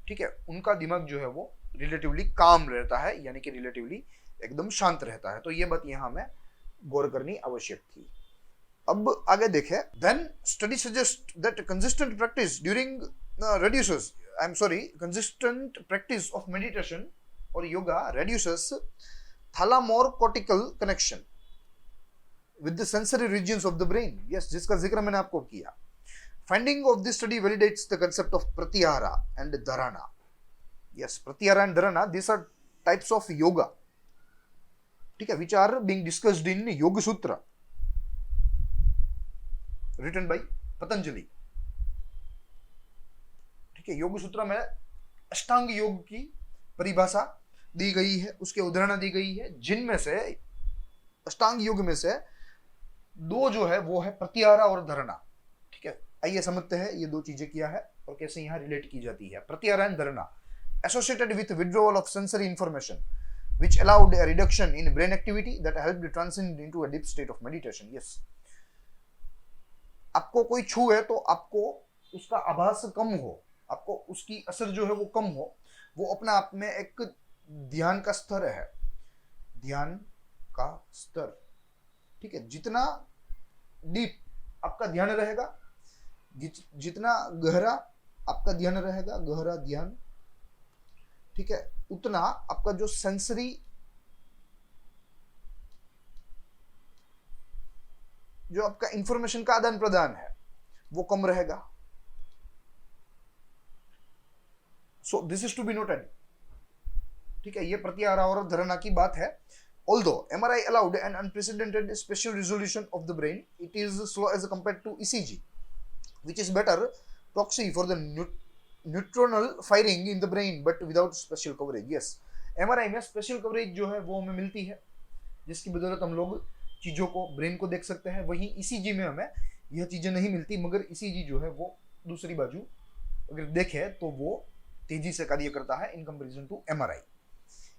ठीक है, उनका दिमाग जो है वो रिलेटिवली काम रहता है, यानी कि रिलेटिवली एकदम शांत रहता है। तो ये बात यहाँ में गौर करनी आवश्यक थी। अब आगे देखें, then study suggest that consistent practice during reduces, I'm sorry, consistent practice of meditation or yoga reduces thalamocortical connection with the sensory regions of the brain. Yes, जिसका जिक्र मैंने आपको किया। Finding of this study validates the concept of pratyahara and dharana. Yes, pratyahara and dharana, these are types of yoga, ठीक है, which are being discussed in Yoga Sutra written by Patanjali. ठीक है, योग सूत्र में अष्टांग योग की परिभाषा दी गई है, उसके उदाहरण दी गई है, जिनमें से अष्टांग योग में से दो जो है वो है प्रत्याहार और धारणा। ठीक है, आइए समझते हैं ये दो चीजें क्या है और कैसे यहाँ रिलेट की जाती है। प्रत्याहार एंड धारणा associated with withdrawal of sensory information which allowed a reduction in brain activity that helped transcend into a deep state of meditation. Yes, आपको कोई छुए तो आपको उसका आभास कम हो, आपको उसकी असर जो है वो कम हो, वो अपने आप में एक ध्यान का स्तर है, ध्यान का स्तर। ठीक है, जितना डीप आपका ध्यान रहेगा, जितना गहरा आपका ध्यान रहेगा, गहरा ध्यान, ठीक है, उतना आपका जो सेंसरी जो आपका इंफॉर्मेशन का आदान प्रदान है वो कम रहेगा। So this is to be noted. ठीक है, ये प्रत्याहार और धारणा की बात है। Although MRI allowed an unprecedented spatial resolution of the brain, it is slow as compared to ECG, which is better proxy for the neuronal firing in the brain but without spatial coverage. Yes, MRI में spatial coverage जो है वो हमें मिलती है, जिसकी बदौलत हम लोग चीज़ों को, ब्रेन को देख सकते हैं। वहीं ईसीजी में हमें यह चीज़ें नहीं मिलती, मगर ईसीजी जो है वो दूसरी बाजू अगर देखें तो वो तेजी से कार्य करता है in comparison to MRI.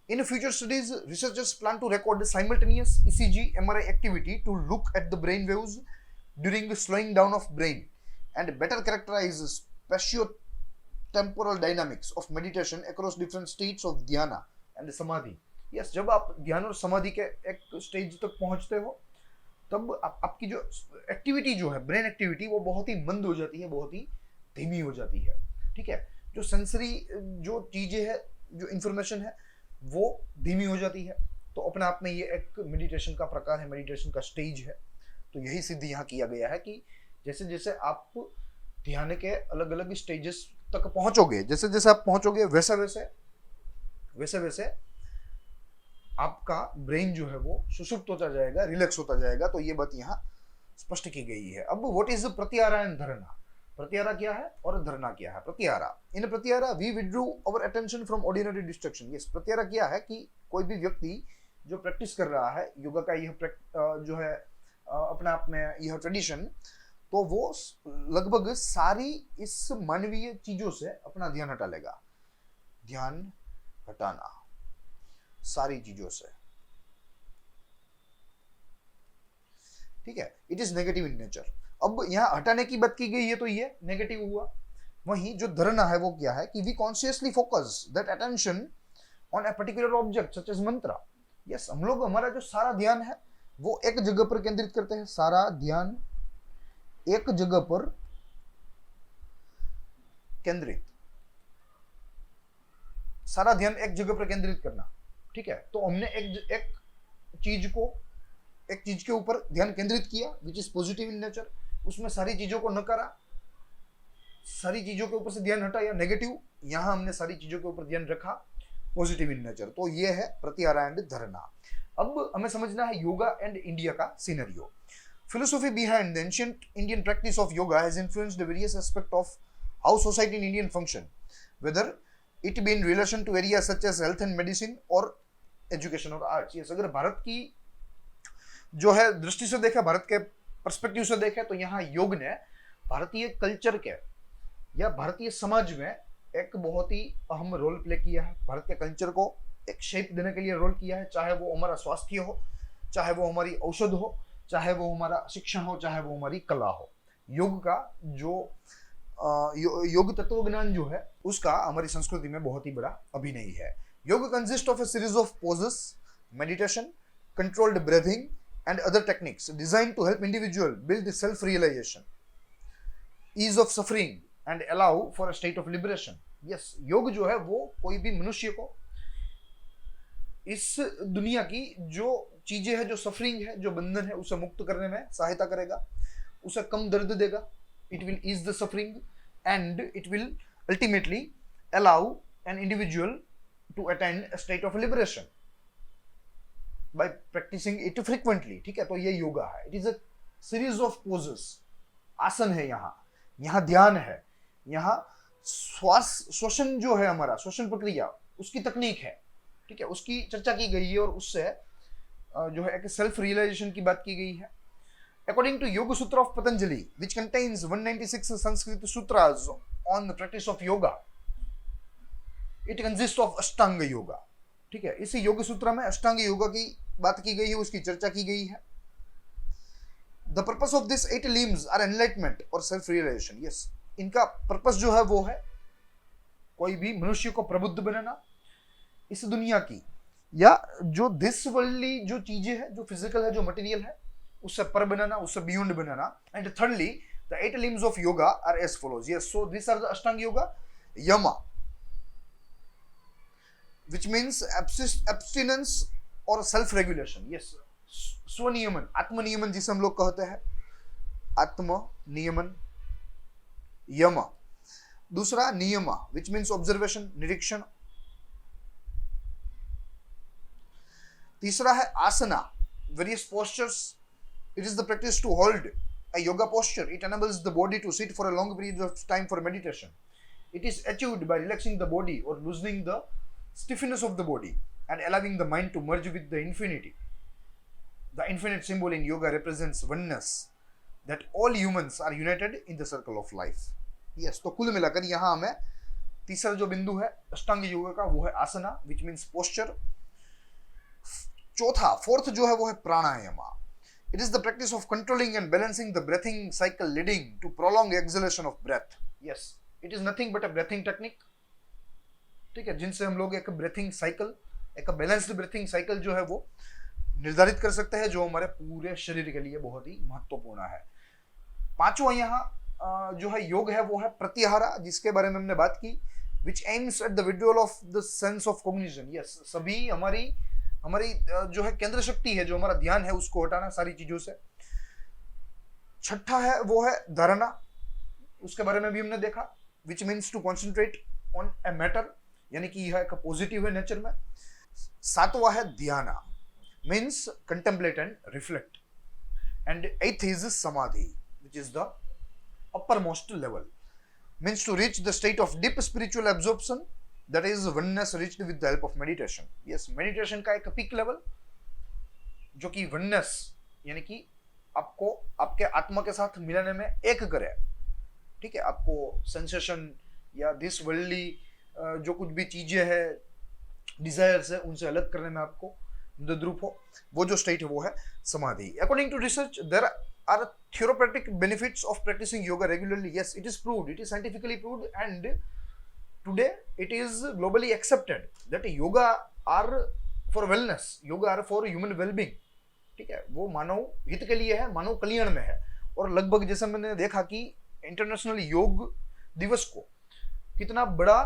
In future studies researchers plan to record simultaneous ECG MRI activity to look at the brain waves during slowing down of brain and better characterize spatio temporal dynamics of meditation across different states of dhyana and samadhi. Yes, जब आप ध्यान और समाधि के एक stage तक पहुंचते हो तब आपकी जो एक्टिविटी जो है, ब्रेन एक्टिविटी, वो बहुत ही मंद हो जाती है, बहुत ही धीमी हो जाती है। ठीक है, जो सेंसरी जो चीजें है, जो इंफॉर्मेशन है, वो धीमी हो जाती है। तो अपने आप में ये एक मेडिटेशन का प्रकार है, मेडिटेशन का स्टेज है। तो यही सिद्ध यहाँ किया गया है कि जैसे जैसे आप ध्यान के अलग अलग स्टेजेस तक पहुंचोगे, जैसे जैसे आप पहुंचोगे वैसे वैसे आपका ब्रेन जो है वो सुषुप्त होता जाएगा, रिलैक्स होता जाएगा। तो ये बात यहाँ स्पष्ट की गई है। अब व्हाट इज प्रत्याहार एंड धारणा? प्रत्याहार क्या है और धारणा क्या है? Pratyahara, in pratyahara we withdraw our attention from ordinary distraction. Yes, pratyahara क्या है कि कोई भी व्यक्ति जो प्रैक्टिस कर रहा है योगा का, यह जो है अपने आप में यह ट्रेडिशन, तो वो लगभग सारी इस मानवीय चीजों से अपना ध्यान हटा लेगा। ध्यान हटाना सारी चीजों से, ठीक है। It is negative in nature. अब यहाँ हटाने की बात की गई है तो ये नेगेटिव हुआ। वहीं जो धारणा है वो क्या है कि we consciously focus that attention on a particular object such as mantra. Yes, हम लोग हमारा जो सारा ध्यान है वो एक जगह पर केंद्रित करते हैं। सारा ध्यान एक जगह पर केंद्रित, सारा ध्यान एक जगह पर केंद्रित करना, ठीक है। तो हमने एक चीज के ऊपर ध्यान केंद्रित किया which is positive in nature, उसमें सारी चीजों को नकारा, सारी चीजों के ऊपर से ध्यान हटाया नेगेटिव, यहां हमने सारी चीजों के ऊपर ध्यान रखा पॉजिटिव इन नेचर। तो ये है प्रत्याहार एंड धारणा। अब हमें समझना है योगा एंड इंडिया का scenario. Philosophy behind the ancient Indian practice of yoga has influenced the various aspects of how society in Indian function, whether it be in relation to areas such as health and medicine or education or arts. Yes, अगर भारत की जो है दृष्टि से देखें, भारत के perspective से देखें, तो यहाँ योग ने भारतीय कल्चर के या भारतीय समाज में एक बहुत ही अहम रोल प्ले किया है। भारत के कल्चर को एक शेप देने के लिए रोल किया है, चाहे वो हमारा स्वास्थ्य हो, चाहे वो हमारी औषध हो, चाहे वो हमारा शिक्षण हो, चाहे वो हमारी कला हो। योग का जो योग तत्व ज्ञान जो है उसका हमारी संस्कृति में बहुत ही बड़ा अभिनय है। Yoga consist of a series of poses, meditation, controlled breathing and other techniques designed to help individual build self realisation, ease of suffering and allow for a state of liberation. Yes, योग जो है वो कोई भी मनुष्य को इस दुनिया की जो चीजें हैं, जो सफरिंग है, जो बंधन है, उसे मुक्त करने में सहायता करेगा, उसे कम दर्द देगा। It will ease the suffering and it will ultimately allow an individual to attain a state of liberation by practising it frequently, ठीक है। तो ये योगा है। It is a series of poses, आसन है, यहाँ ध्यान है, यहाँ श्वसन जो है हमारा श्वसन प्रक्रिया उसकी तकनीक है, ठीक है, उसकी चर्चा की गई है और उससे जो है एक सेल्फ रियलाइजेशन की बात की गई है। According to Yoga Sutra of Patanjali which contains 196 Sanskrit sutras on the practice of yoga, it consist of Ashtanga yoga, ठीक है। इस योग सूत्र में अष्टांग योगा की बात की गई है, उसकी चर्चा की गई है। The purpose of this 8 limbs are enlightenment और सेल्फ रियलाइजेशन। यस, इनका पर्पस जो है वो है कोई भी मनुष्य को प्रबुद्ध बनाना इस दुनिया की, या जो दिस वर्ल्डली जो चीजें हैं, जो फिजिकल है, जो मटेरियल है, उससे पर बनाना, उससे बियॉन्ड बनाना। And thirdly the 8 limbs of yoga are as follows. Yes, so this are the Ashtanga yoga. Yama which means abstinence और सेल्फ रेगुलेशन। यस, स्वनियमन, आत्मनियमन जिसे हम लोग कहते हैं, आत्मनियमन, यम। दूसरा नियमा विच मीन्स ऑब्जर्वेशन, निरीक्षण। तीसरा है asana, various postures. It is the practice to hold a yoga posture. It enables the body to sit for a long period of time for meditation. It is achieved by relaxing the body or loosening the stiffness of the body and allowing the mind to merge with the infinity. The infinite symbol in yoga represents oneness, that all humans are united in the circle of life. Yes, तो कुल मिलाकर यहाँ हमें तीसरा जो बिंदु है अष्टांग योगा का वो है आसना which means posture. चौथा, फोर्थ जो है वो है प्राणायाम। It is the practice of controlling and balancing the breathing cycle leading to prolonged exhalation of breath. Yes, it is nothing but a breathing technique, ठीक है, जिनसे हम लोग एक ब्रेथिंग साइकिल, एक बैलेंस्ड ब्रेथिंग साइकिल जो है वो निर्धारित कर सकते हैं, जो हमारे पूरे शरीर के लिए बहुत ही महत्वपूर्ण है। पांचवा यहाँ जो है योग है वो है प्रत्याहार, जिसके बारे में हमने बात की, which aims at the withdrawal of the sense of cognition. Yes, सभी हमारी जो है केंद्र शक्ति है, जो हमारा ध्यान है, उसको हटाना सारी चीजों से। छठा है वो है धारणा, उसके बारे में भी हमने देखा, which means to concentrate on a matter, यानी कि यह एक पॉजिटिव है नेचर में। सातवां है dhyana, means contemplate and reflect. And eighth is samadhi, which is the upper most level, means to reach the state of deep spiritual absorption, that is oneness reached with the help of meditation. Yes, meditation का एक peak level जो कि oneness यानी कि आपको आपके आत्मा के साथ मिलाने में एक करे, ठीक है, आपको सेंसेशन या दिस वर्ल्डली जो कुछ भी चीजें हैं, डिजायर्स है, उनसे अलग करने में आपको मदद रूप हो, वो जो स्टेट है वो है समाधि। According to research there are theoretic benefits of practising yoga regularly. Yes, it is proved, it is scientifically proved, and today it is globally accepted that yoga are for wellness, yoga are for human wellbeing, ठीक है, वो मानव हित के लिए है, मानव कल्याण में है। और लगभग जैसे मैंने देखा कि इंटरनेशनल योग दिवस को कितना बड़ा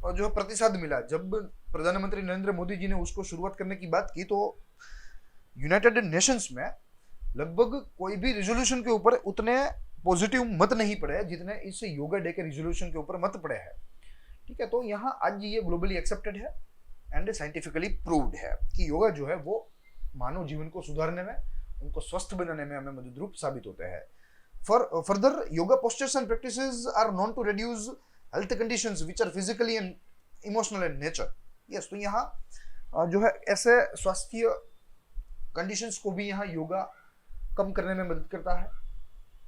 जो है प्रतिसाद मिला। जब प्रधानमंत्री नरेंद्र मोदी जी ने उसको शुरुआत करने की बात की तो यूनाइटेड नेशंस में लगभग कोई भी रिजोल्यूशन के ऊपर उतने पॉजिटिव मत नहीं पड़े जितने इस योगा डे के रिजोल्यूशन के ऊपर मत पड़े हैं, ठीक है। तो यहाँ आज ये ग्लोबली एक्सेप्टेड है एंड साइंटिफिकली प्रूव्ड है कि योगा जो है वो मानव जीवन को सुधारने में, उनको स्वस्थ बनाने में हमें मदद रूप साबित होते हैं। Further yoga postures and practices are known to reduce health conditions which are physically and emotional in nature. Yes, तो यहाँ जो है ऐसे स्वास्थ्य कंडीशंस को भी यहाँ योगा कम करने में मदद करता है,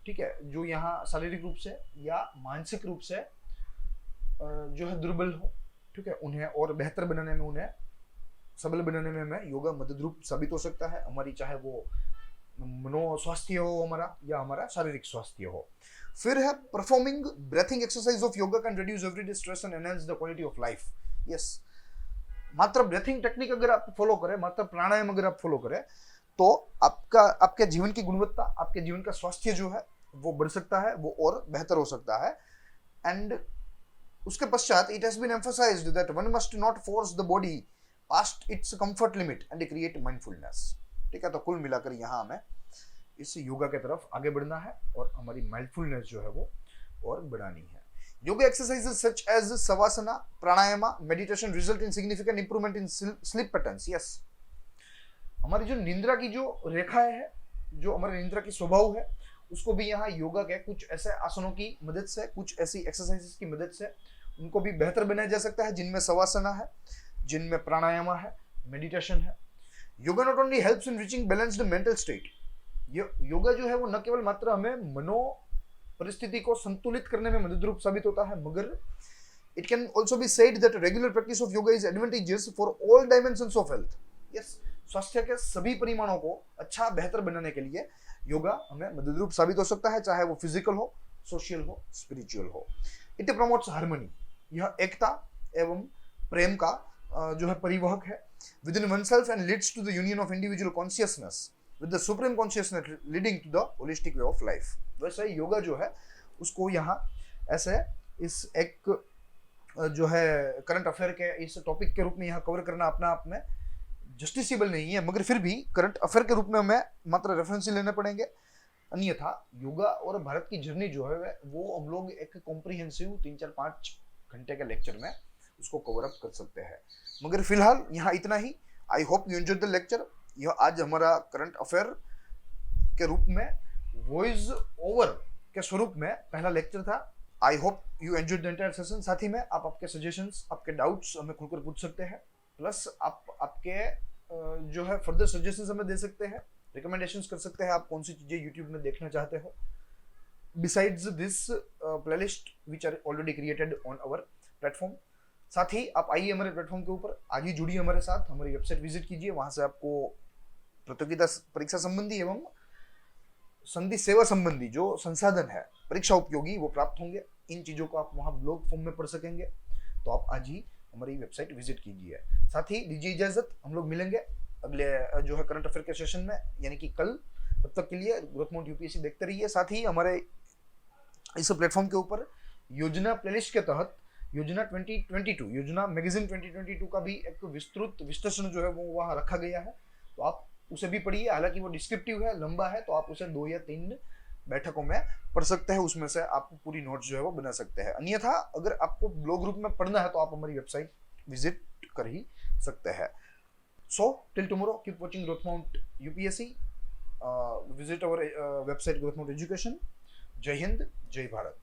ठीक है, जो यहाँ शारीरिक रूप से या मानसिक रूप से जो है दुर्बल हो, ठीक है, उन्हें और बेहतर बनाने में, उन्हें सबल बनाने में हमें योगा मदद रूप साबित हो सकता है। हमारी चाहे वो मनो स्वास्थ्य हो हमारा या हमारा शारीरिक स्वास्थ्य हो। फिर है performing breathing exercise of yoga can reduce everyday stress and enhance the quality of life. Yes, मात्र ब्रेथिंग टेक्निक अगर आप फॉलो करें, मात्र प्राणायाम अगर आप फॉलो करें तो आपके जीवन की गुणवत्ता, आपके जीवन का स्वास्थ्य जो है वो बढ़ सकता है, वो और बेहतर हो सकता है। एंड उसके पश्चात it has been emphasized that one must not force the body past its comfort limit and create mindfulness, ठीक है। तो कुल मिलाकर यहाँ हमें इस योगा के तरफ आगे बढ़ना है और हमारी माइंडफुलनेस जो है वो और बढ़ानी है। Yoga exercises such as shavasana, pranayama, meditation result in significant improvement in sleep patterns. Yes, हमारी जो निंद्रा की जो रेखाएं है, जो हमारे निंद्रा की स्वभाव है, उसको भी यहाँ योगा के कुछ ऐसे आसनों की मदद से, कुछ ऐसी एक्सरसाइजेस की मदद से उनको भी बेहतर बनाया जा सकता है, जिनमें शवासना है, जिनमें प्राणायाम है, मेडिटेशन है। Yoga not only helps in reaching balanced mental state, yoga जो है वो न केवल मात्र हमें मनो परिस्थिति को संतुलित करने में मदद रूप साबित होता है, मगर it can also be said that regular practice of yoga is advantages for all dimensions of health. Yes, स्वास्थ्य के सभी परिमाणों को अच्छा बेहतर बनाने के लिए योगा हमें मदद रूप साबित हो सकता है, चाहे वो फिजिकल हो, सोशल हो, स्पिरिचुअल हो। इट प्रमोट्स हार्मनी, यह एकता एवं प्रेम का जो है परिवाहक है within oneself and leads to the union of individual consciousness with the supreme consciousness leading to the holistic way of life। वैसे योगा जो है उसको यहाँ ऐसे इस एक जो है करंट अफेयर के इस टॉपिक के रूप में यहाँ कवर करना अपना आप में जस्टिसेबल नहीं है, मगर फिर भी करंट अफेयर के रूप में हमें मात्र रेफरेंस लेने पड़ेंगे। अन्यथा योगा और भारत की जर्नी जो है वो हम लोग एक कॉम्प्रिहेंसिव 3-4-5 घंटे के लेक्चर में उसको कवर अप कर सकते हैं, मगर फिलहाल यहाँ इतना ही। I hope you enjoy the lecture. यह आज हमारा करंट अफेयर के रूप में वॉइस ओवर के स्वरूप में पहला लेक्चर था। आई hope you enjoyed the entire session. साथ ही में आप आपके सजेशंस, आपके डाउट्स हमें खुलकर पूछ सकते हैं, प्लस आप आपके जो है फर्दर सजेशंस हमें दे सकते हैं, रिकमेंडेशंस कर सकते हैं, आप कौन सी चीजें यूट्यूब में देखना चाहते हो besides this playlist which are already created on our platform. साथ ही आप आइए हमारे प्लेटफॉर्म के ऊपर, आज ही जुड़िए हमारे साथ, हमारी वेबसाइट विजिट कीजिए, वहां से आपको प्रतियोगिता परीक्षा संबंधी एवं संधि सेवा संबंधी जो संसाधन है परीक्षा उपयोगी वो प्राप्त होंगे। इन चीजों को आप वहां ब्लॉग फॉर्म में पढ़ सकेंगे, तो आप आज ही हमारी वेबसाइट विजिट कीजिए। साथ ही दीजिए इजाजत, हम लोग मिलेंगे अगले जो है करंट अफेयर के सेशन में, यानी कि कल। तब तक के लिए ग्रोथ माउंट यूपीएससी देखते रहिए। साथ ही हमारे इस प्लेटफॉर्म के ऊपर योजना प्लेलिस्ट के तहत योजना 2022, योजना मैगजीन 2022 का भी एक विस्तृत विश्लेषण जो है वो वहाँ रखा गया है, तो आप उसे भी पढ़िए। हालांकि वो डिस्क्रिप्टिव है, लंबा है, तो आप उसे 2 या 3 बैठकों में पढ़ सकते हैं, उसमें से आप पूरी नोट्स जो है वो बना सकते हैं। अन्यथा अगर आपको ब्लॉग ग्रुप में पढ़ना है तो आप हमारी वेबसाइट विजिट कर ही सकते हैं। So till tomorrow keep watching Growthmount UPSC, visit our website Growthmount education. Jai Hind, जय भारत।